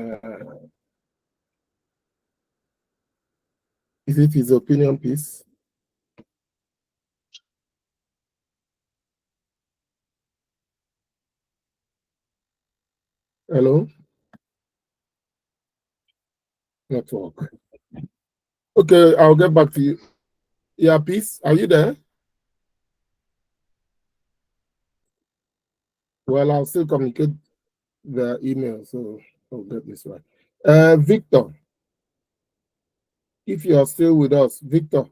Is it his opinion piece? Hello? Network. Okay, I'll get back to you. Yeah, peace. Are you there? Well, I'll still communicate the email, so I'll get this right. Victor, if you are still with us, Victor.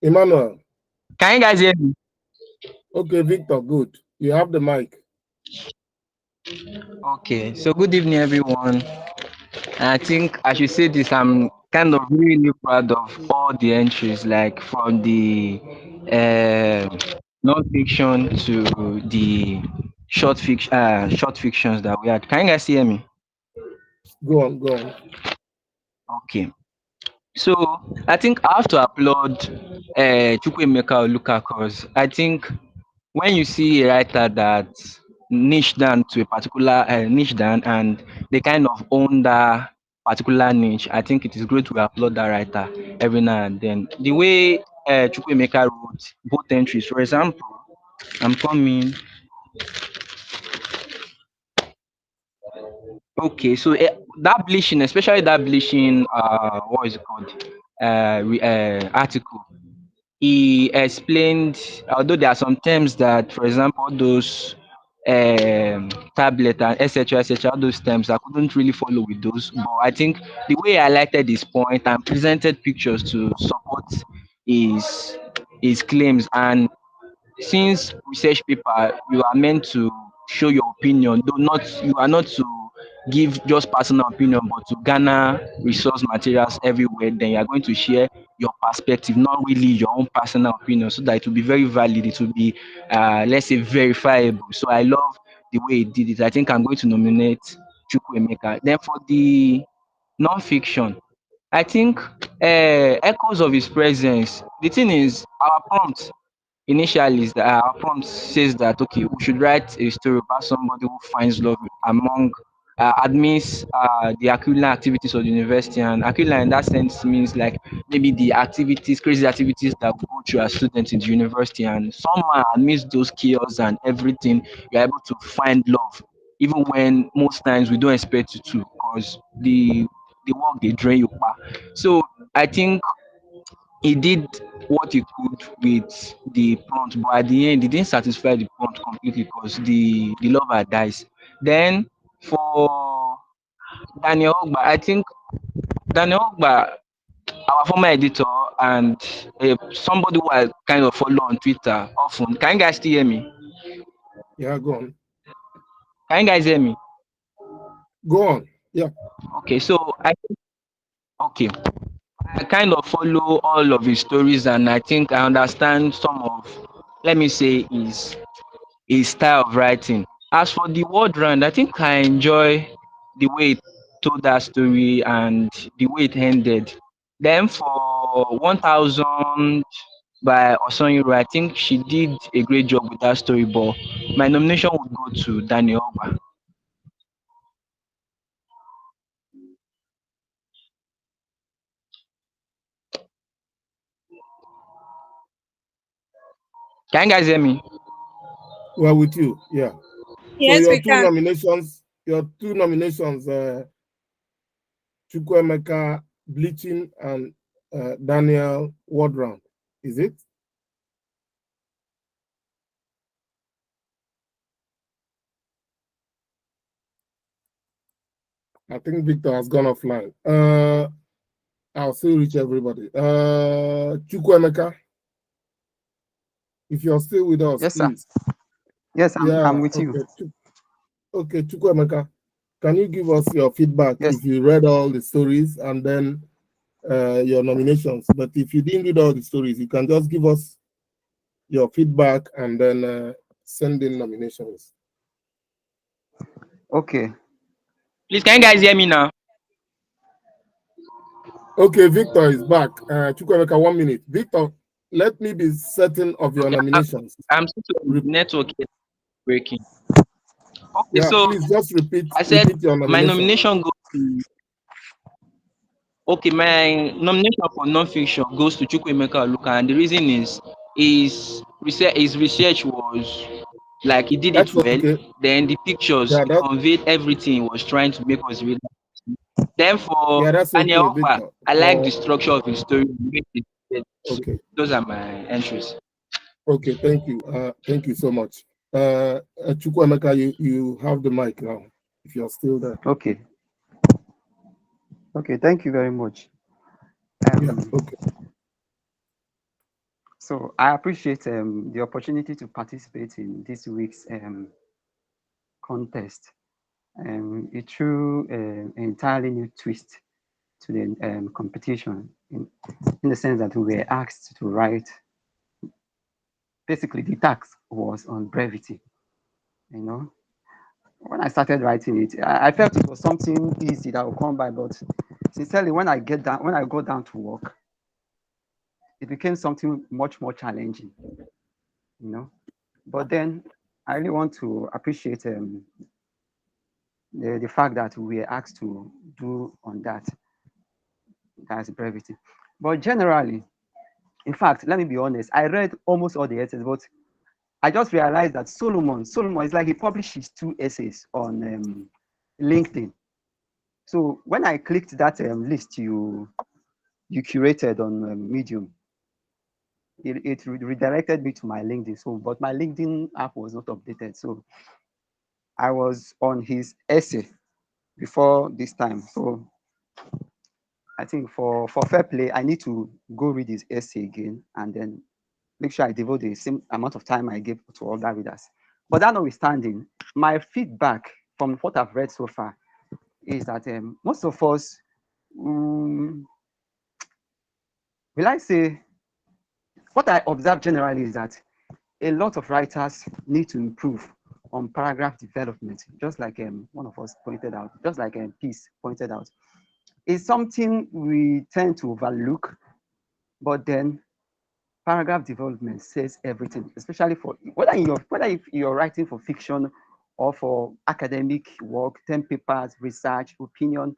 Emmanuel. Can you guys hear me? Okay, Victor, good. You have the mic. Okay, so good evening, everyone. And I think I should say this, I'm kind of really proud of all the entries, like from the non-fiction to the short fictions that we had. Can you guys hear me? Go on, go on. Okay. So I think I have to applaud Chukwuemeka Oluka, because I think when you see a writer that niche down to a particular niche down and they kind of own that particular niche, I think it is great to applaud that writer every now and then. The way Chukwuemeka wrote both entries, for example, I'm coming. Okay, so that bleaching, especially that bleaching, what is it called? Article. He explained, although there are some terms that, for example, all those tablet and etc., all those terms, I couldn't really follow with those. But I think the way I highlighted this point and presented pictures to support his claims, and since research paper, you are meant to show your opinion, though not you are not to give just personal opinion, but to garner resource materials everywhere. Then you are going to share your perspective, not really your own personal opinion, so that it will be very valid. It will be, let's say, verifiable. So I love the way he did it. I think I'm going to nominate Chukwuemeka. Then for the non-fiction, I think echoes of his presence. The thing is, our prompt initially is that our prompt says that okay, we should write a story about somebody who finds love among admins the curricular activities of the university, and curricular in that sense means like maybe the activities, crazy activities that we go through as students in the university, and somehow amidst those chaos and everything, you're able to find love, even when most times we don't expect you to, because the work they drain you back. So I think he did what he could with the prompt, but at the end, he didn't satisfy the prompt completely because the lover dies. Then for Daniel Ogba, I think Daniel Ogba, our former editor and somebody who I kind of follow on Twitter often. Can you guys still hear me? Yeah, go on. Can you guys hear me? Go on. Yeah. Okay, so okay. I kind of follow all of his stories and I think I understand some of, let me say, his style of writing. As for the word round, I think I enjoy the way it told that story and the way it ended. Then for 1000 by Osonyiro, I think she did a great job with that story, but my nomination would go to Daniel Oba. Can you guys hear me? Well, with you. Yeah. So Yes, we can. your two nominations, Chukwemeka Bleaching and Daniel Ward Round. Is it? I think Victor has gone offline. I'll still reach everybody. Chukwemeka, if you're still with us, Yes, sir. please. Yes, Yeah, I'm with okay. you. Okay, Chukwemeka, can you give us your feedback Yes. if you read all the stories and then your nominations? But if you didn't read all the stories, you can just give us your feedback and then send in nominations. Okay. Please, can you guys hear me now? Okay, Victor is back. Chukwemeka, 1 minute. Victor, let me be certain of your nominations. I'm still network breaking. Okay, Yeah, so please just repeat your my nomination. nomination goes to, okay, my nomination for non-fiction goes to Chukwemeka Oluka, and the reason is his research was like he did it That's well. okay. Then the pictures Yeah, conveyed everything he was trying to make us read. Then for that's Daniel okay, Okpa, Victor. I like the structure of his story. Okay. Those are my entries. Okay, thank you. Thank you so much. Chukwemeka, you have the mic now, if you're still there. Okay. Okay, thank you very much. Yeah, okay. So I appreciate the opportunity to participate in this week's contest. It threw an entirely new twist to the competition in the sense that we were asked to write. Basically, the task was on brevity. You know, when I started writing it, I felt it was something easy that would come by, but sincerely, when I go down to work, it became something much more challenging. You know, but then I really want to appreciate the fact that we were asked to do on that's brevity. But generally, in fact, let me be honest, I read almost all the essays, but I just realized that Solomon is like he published his 2 essays on LinkedIn. So when I clicked that list you curated on Medium, it redirected me to my LinkedIn. So, but my LinkedIn app was not updated. So I was on his essay before this time. So I think for fair play, I need to go read his essay again and then make sure I devote the same amount of time I gave to other readers. But that notwithstanding, my feedback from what I've read so far is that most of us, will I say, what I observe generally is that a lot of writers need to improve on paragraph development, just like one of us pointed out, just like Peace pointed out. It's something we tend to overlook, but then paragraph development says everything, especially for whether if you're writing for fiction or for academic work, term papers, research, opinion,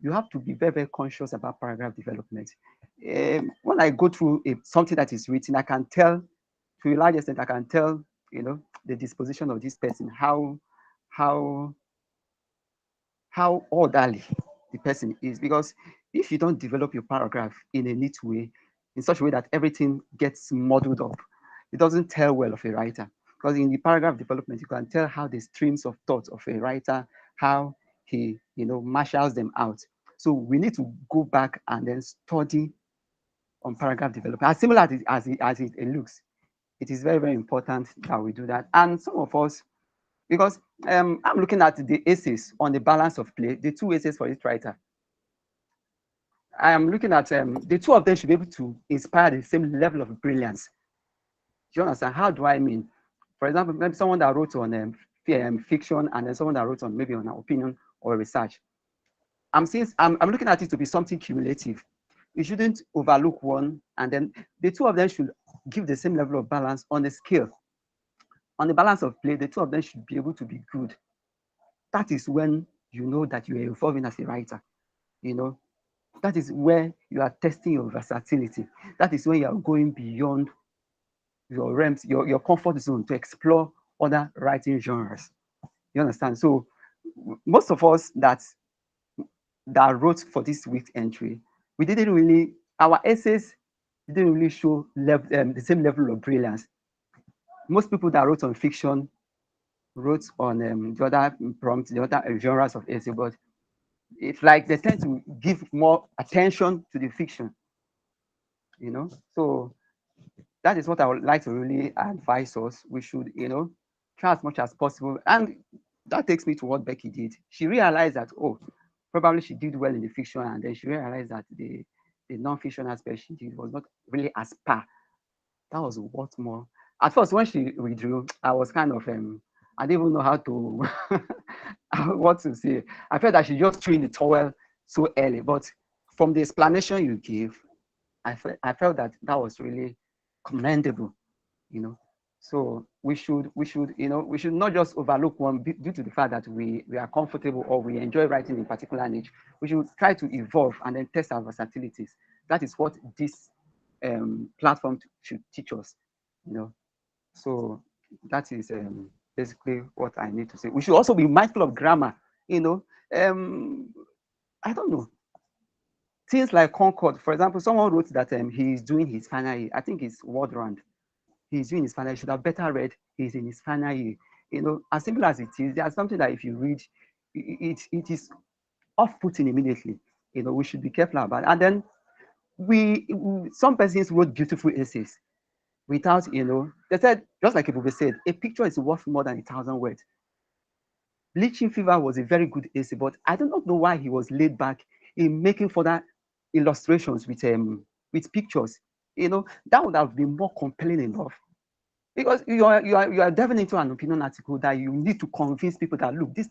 you have to be very, very conscious about paragraph development. When I go through something that is written, I can tell, to a large extent, I can tell, the disposition of this person, how orderly the person is. Because if you don't develop your paragraph in a neat way, in such a way that everything gets muddled up, it doesn't tell well of a writer. Because in the paragraph development, you can tell how the streams of thoughts of a writer, how he, marshals them out. So we need to go back and then study on paragraph development. As similar as it looks, it is very, very important that we do that. And some of us, because I'm looking at the essays on the balance of play, the two essays for each writer. I am looking at the two of them should be able to inspire the same level of brilliance. Do you understand? How do I mean? For example, maybe someone that wrote on fiction and then someone that wrote on maybe on opinion or research. I'm looking at it to be something cumulative. You shouldn't overlook one, and then the two of them should give the same level of balance on the scale. On the balance of play, the two of them should be able to be good. That is when you know that you are evolving as a writer. That is where you are testing your versatility. That is when you are going beyond your realms, your comfort zone, to explore other writing genres. You understand? So most of us that wrote for this week's entry, we didn't really, our essays didn't really show the same level of brilliance. Most people that wrote on fiction wrote on the other prompts, the other genres of essay, but it's like they tend to give more attention to the fiction, So that is what I would like to really advise us. We should, try as much as possible. And that takes me to what Becky did. She realized that, probably she did well in the fiction, and then she realized that the non-fiction aspect she did was not really as par. That was what more. At first, when she withdrew, I was kind of, I didn't even know how to, what to say. I felt that she just threw in the towel so early. But from the explanation you gave, I felt that was really commendable, So we should not just overlook one due to the fact that we are comfortable or we enjoy writing in particular niche. We should try to evolve and then test our versatilities. That is what this platform should teach us, So that is basically what I need to say. We should also be mindful of grammar, I don't know. Things like Concord, for example, someone wrote that he's doing his final year. I think it's word round. He's doing his final year. Should have better read he's in his final year. As simple as it is, there's something that if you read, it is off-putting immediately. We should be careful about it. And then some persons wrote beautiful essays without, they said, just like Ebube said, a picture is worth more than 1,000 words. Bleaching Fever was a very good essay, but I do not know why he was laid back in making further illustrations with pictures. That would have been more compelling enough. Because you are delving into an opinion article that you need to convince people that, look, this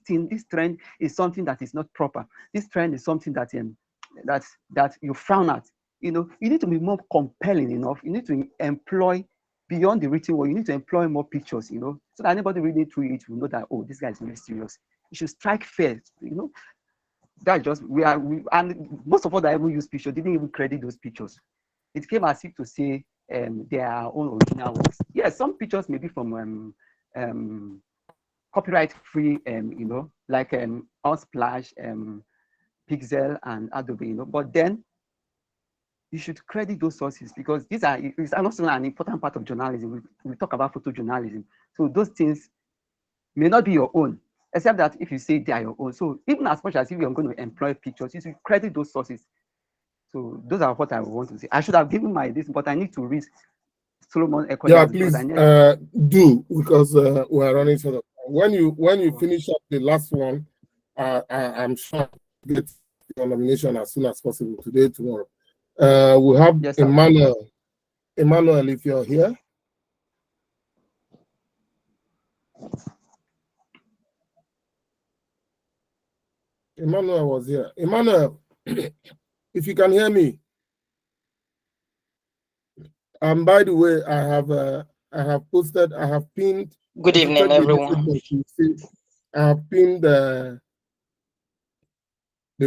trend is something that is not proper. This trend is something that that you frown at. You need to be more compelling enough. You need to employ beyond the written word. You need to employ more pictures. So that anybody reading through it will know that, oh, this guy is very serious. You should strike first. That just and most of us that ever use pictures didn't even credit those pictures. It came as if to say their own original works. Yes, some pictures may be from copyright free, like Unsplash, Pixel, and Adobe, but then you should credit those sources because it's also an important part of journalism. We talk about photojournalism. So those things may not be your own, except that if you say they are your own. So even as much as if you're going to employ pictures, you should credit those sources. So those are what I want to say. I should have given my this, but I need to read Solomon Echo. Yeah, please do, because we are running short of time. When you finish up the last one, I'm sure you get your nomination as soon as possible, today, tomorrow. We have Emmanuel. Emmanuel, if you're here. Emmanuel was here. Emmanuel, If you can hear me. And by the way, I have posted, I have pinned. Good If you evening, check the message everyone. box, you see I have pinned the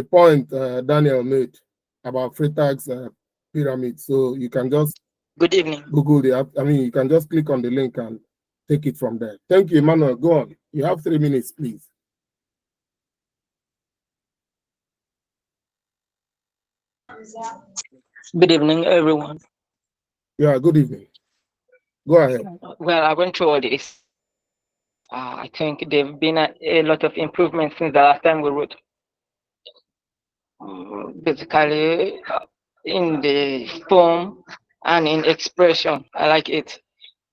point Daniel made about Freytag's pyramid. So you can just Good evening. Google the app. I mean, you can just click on the link and take it from there. Thank you, Emmanuel. Go on. You have 3 minutes, please. Good evening, everyone. Yeah, good evening. Go ahead. Well, I went through all this. I think there've been a lot of improvements since the last time we wrote. Basically, in the form and in expression, I like it.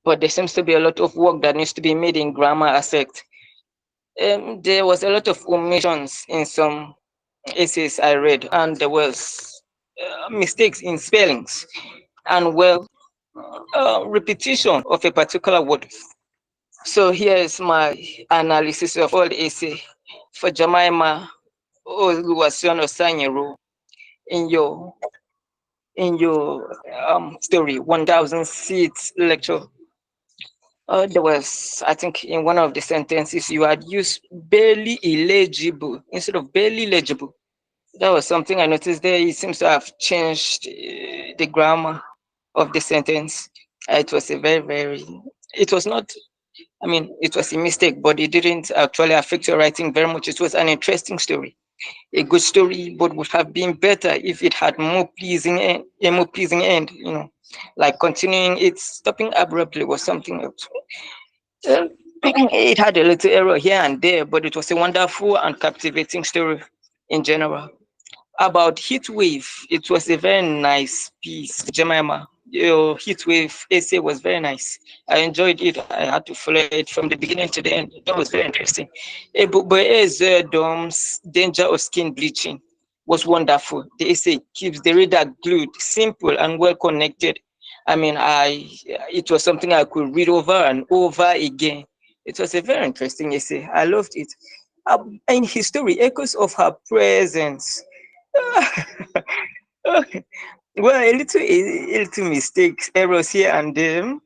But there seems to be a lot of work that needs to be made in grammar aspect. There was a lot of omissions in some essays I read, and there was mistakes in spellings, and well, repetition of a particular word. So here is my analysis of all the essay for Jemima Oluwaseun Osanyero in your story 1000 seats lecture. There was, I think, in one of the sentences you had used barely illegible instead of barely legible. That was something I noticed there. It seems to have changed the grammar of the sentence. It was a very, it was not, I mean, it was a mistake, but it didn't actually affect your writing very much. It was an interesting story, a good story, but would have been better if it had a more pleasing end, like continuing it, stopping abruptly was something else. It had a little error here and there, but it was a wonderful and captivating story in general. About heat wave, it was a very nice piece, Jemima. Your heat wave essay was very nice. I enjoyed it. I had to follow it from the beginning to the end. That was very interesting. Dom's danger of skin bleaching was wonderful. The essay keeps the reader glued, simple and well connected. I mean, it was something I could read over and over again. It was a very interesting essay. I loved it. In his story, echoes of her presence. Well, a little mistakes, errors here and there.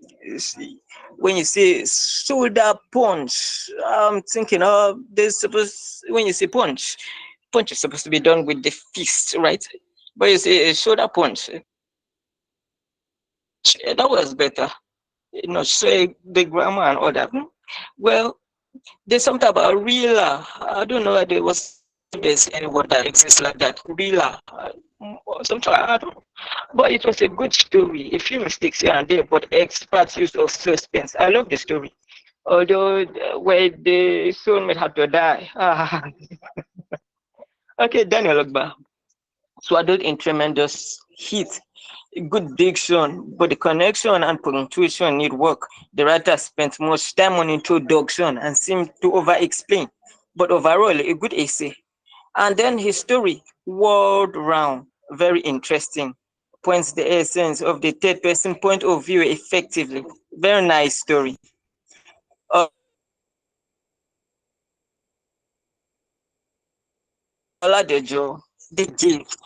When you say shoulder punch, I'm thinking, there's supposed when you say punch is supposed to be done with the fist, right? But you say a shoulder punch, that was better. Say the grammar and all that. Well, there's something about realer. I don't know if there's any word that exists like that. Realer. Or something, I don't know. But it was a good story. A few mistakes here and there, but expert use of suspense. I love the story. Although where the soulmate had to die. Okay, Daniel Ogba swallowed in tremendous heat. Good diction, but the connection and punctuation need work. The writer spent much time on introduction and seemed to over-explain. But overall, a good essay. And then his story, world round, very interesting. Points the essence of the third person point of view effectively. Very nice story. Oladejo, the gift.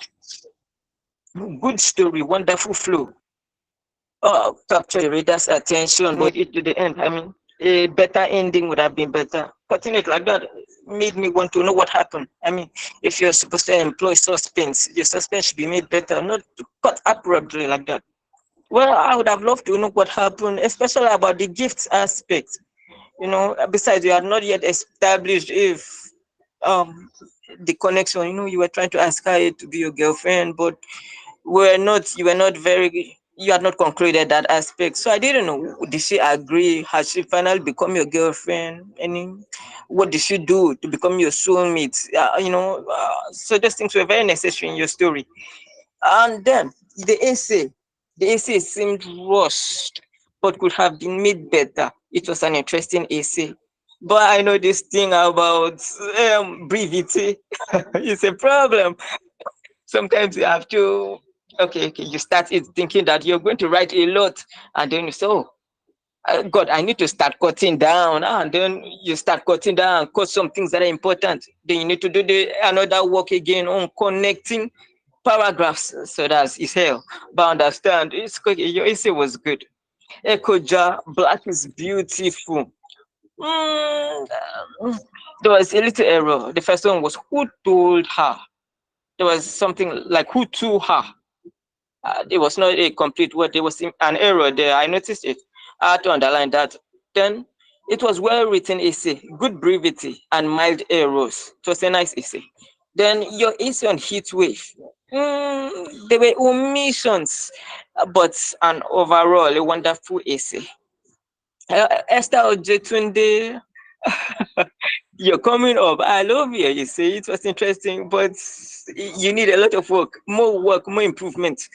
Good story, wonderful flow. Capture the reader's attention, but it to the end. I mean, a better ending would have been better. Cutting it like that made me want to know what happened. I mean, if you're supposed to employ suspense, your suspense should be made better, not to cut abruptly like that. Well, I would have loved to know what happened, especially about the gifts aspect. Besides, you had not yet established if the connection. You were trying to ask her to be your girlfriend, but you had not concluded that aspect. So I didn't know, did she agree? Has she finally become your girlfriend? What did she do to become your soulmate? So those things were very necessary in your story. And then the essay seemed rushed, but could have been made better. It was an interesting essay. But I know this thing about brevity is a problem. Sometimes you have to, okay, you start it thinking that you're going to write a lot, and then you say, oh, God, I need to start cutting down. And then you start cutting down, cut some things that are important. Then you need to do another work again on connecting paragraphs. So that's is hell. But understand, it's good. Your essay was good. Ekoja, black is beautiful. Mm, there was a little error. The first one was who told her. There was something like who told her. It was not a complete word. There was an error there. I noticed it. I had to underline that. Then it was well written essay, good brevity and mild errors. It was a nice essay. Then your essay on heat wave. There were omissions, but an overall a wonderful essay. Esther Ojetunde, you're coming up. I love you. You say it was interesting, but you need a lot of work, more improvement.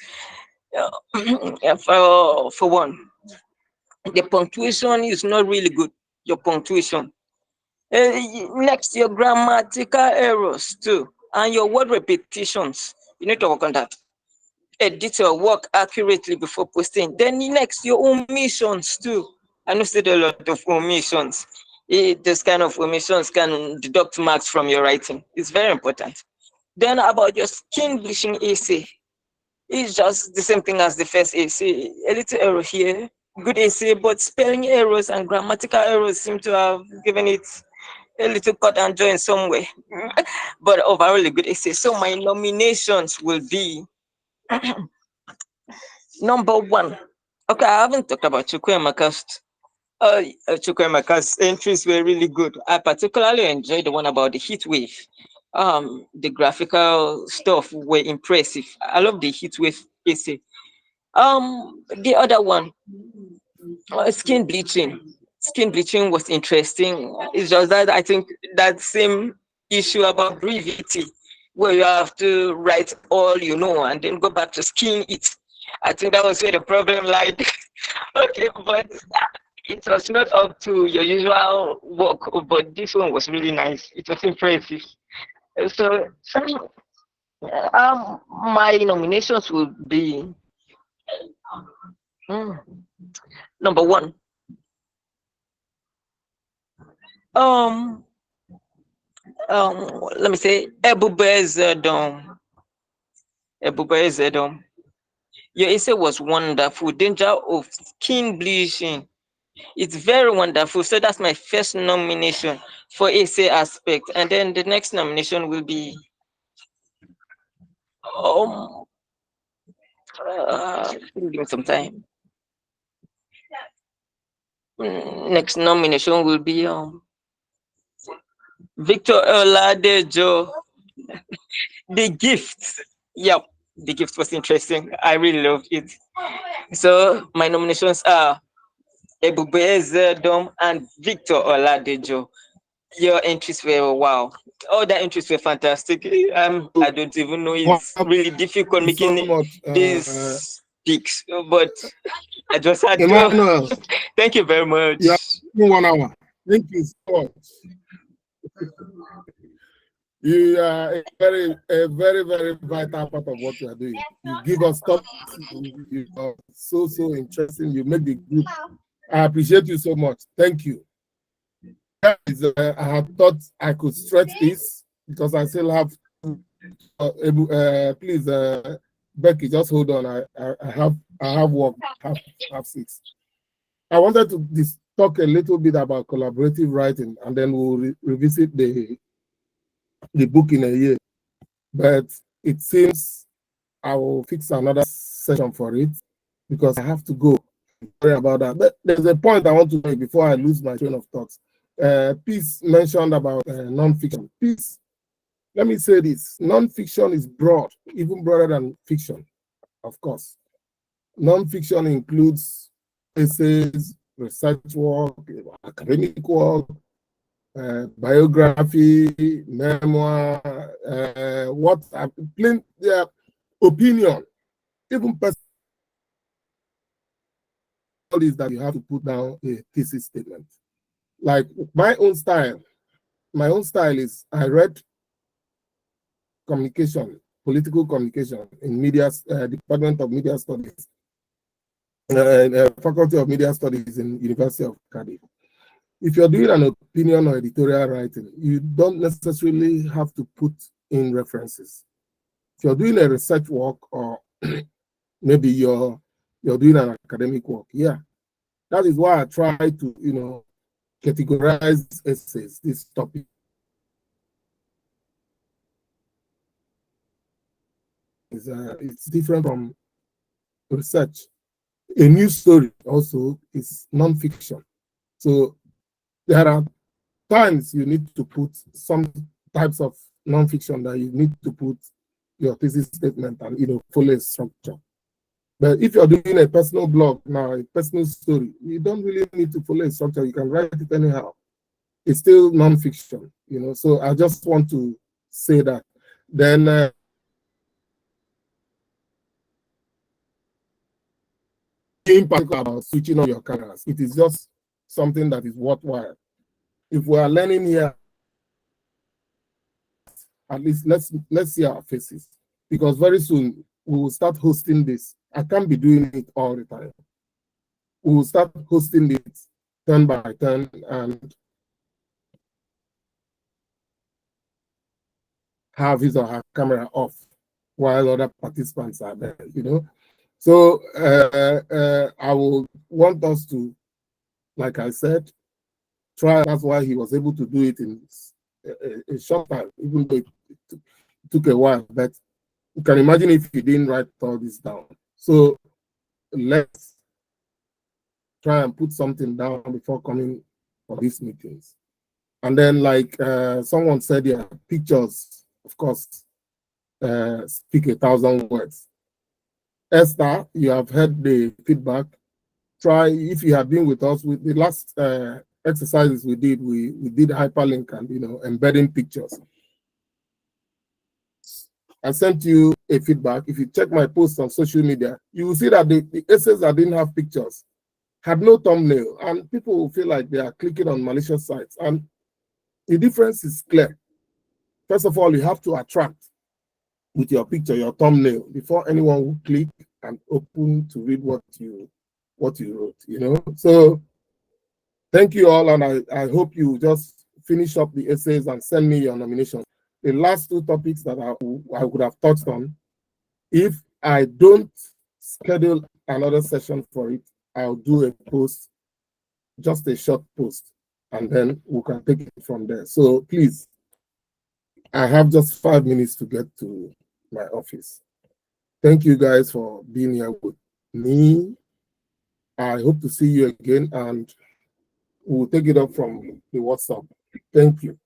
For one, the punctuation is not really good. Your punctuation. Next, your grammatical errors too, and your word repetitions. You need to work on that. Edit your work accurately before posting. Then next, your omissions too. I know still a lot of omissions. This kind of omissions can deduct marks from your writing. It's very important. Then about your skin bleaching essay. It's just the same thing as the first essay. A little error here, good essay, but spelling errors and grammatical errors seem to have given it a little cut and join somewhere. But overall, a good essay. So my nominations will be number 1. Okay, I haven't talked about Chukwuemeka's. Chukwuemeka's entries were really good. I particularly enjoyed the one about the heat wave. The graphical stuff were impressive. I love the heat wave essay. The other one, skin bleaching. Skin bleaching was interesting. It's just that I think that same issue about brevity, where you have to write all you know and then go back to skin it. I think that was where the problem lied. Okay, but it was not up to your usual work, but this one was really nice. It was impressive. So, my nominations would be number 1. Let me say Ebube Zedong. Your essay was wonderful. Danger of skin bleaching. It's very wonderful. So that's my first nomination for essay aspect. And then the next nomination will be give me some time. Next nomination will be Victor Oladejo. The gift. Yep, the gift was interesting. I really loved it. So my nominations are Ebube Zedom and Victor Oladejo. Your entries were wow. All the entries were fantastic. I don't even know. It's really difficult making these picks, but I just had Emmanuel, to. Thank you very much. Yeah, 1 hour. Thank you so much. You are a very, very vital part of what we are doing. You give us thoughts. You are so interesting. You make the group. I appreciate you so much. Thank you. I have thought I could stretch this because I still have. Please, Becky, just hold on. I have work half 6. I wanted to talk a little bit about collaborative writing, and then we'll revisit the book in a year. But it seems I will fix another session for it because I have to go. Sorry about that. But there's a point I want to make before I lose my train of thoughts. Peace mentioned about non-fiction. Peace, let me say this. Non-fiction is broad, even broader than fiction, of course. Non-fiction includes essays, research work, academic work, biography, memoir, opinion, even personal is that you have to put down a thesis statement. Like my own style is I read communication, political communication in media, Department of Media Studies. Faculty of Media Studies in University of Cardiff. If you're doing an opinion or editorial writing, you don't necessarily have to put in references. If you're doing a research work or maybe you're doing an academic work, yeah. That is why I try to, categorize essays, this topic. It's different from research. A news story also is non-fiction. So there are times you need to put some types of non-fiction that you need to put your thesis statement and follow a structure. But if you're doing a personal blog now, a personal story, you don't really need to follow a structure. You can write it anyhow. It's still non-fiction, So I just want to say that. Then in particular about switching on your cameras, it is just something that is worthwhile. If we are learning here, at least let's see our faces, because very soon we will start hosting this. I can't be doing it all the time. We will start hosting it turn by turn and have his or her camera off while other participants are there, So I will want us to, like I said, try. That's why he was able to do it in a short time, even though it took a while. But you can imagine if he didn't write all this down. So let's try and put something down before coming for these meetings. And then, like someone said, yeah, pictures, of course, speak 1,000 words. Esther, you have heard the feedback. Try, if you have been with us with the last exercises we did hyperlink and embedding pictures. I sent you a feedback. If you check my posts on social media, you will see that the essays that didn't have pictures had no thumbnail, and people will feel like they are clicking on malicious sites. And the difference is clear. First of all, you have to attract with your picture, your thumbnail, before anyone will click and open to read what you wrote, So thank you all, and I hope you just finish up the essays and send me your nominations. The last two topics that I would have touched on, if I don't schedule another session for it, I'll do a post, just a short post, and then we can take it from there. So please, I have just 5 minutes to get to my office. Thank you guys for being here with me. I hope to see you again, and we'll take it up from the WhatsApp. Thank you.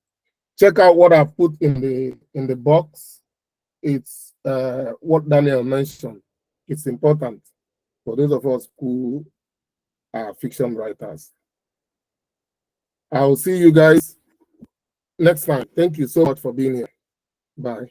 Check out what I've put in the box. It's what Daniel mentioned. It's important for those of us who are fiction writers. I will see you guys next time. Thank you so much for being here. Bye.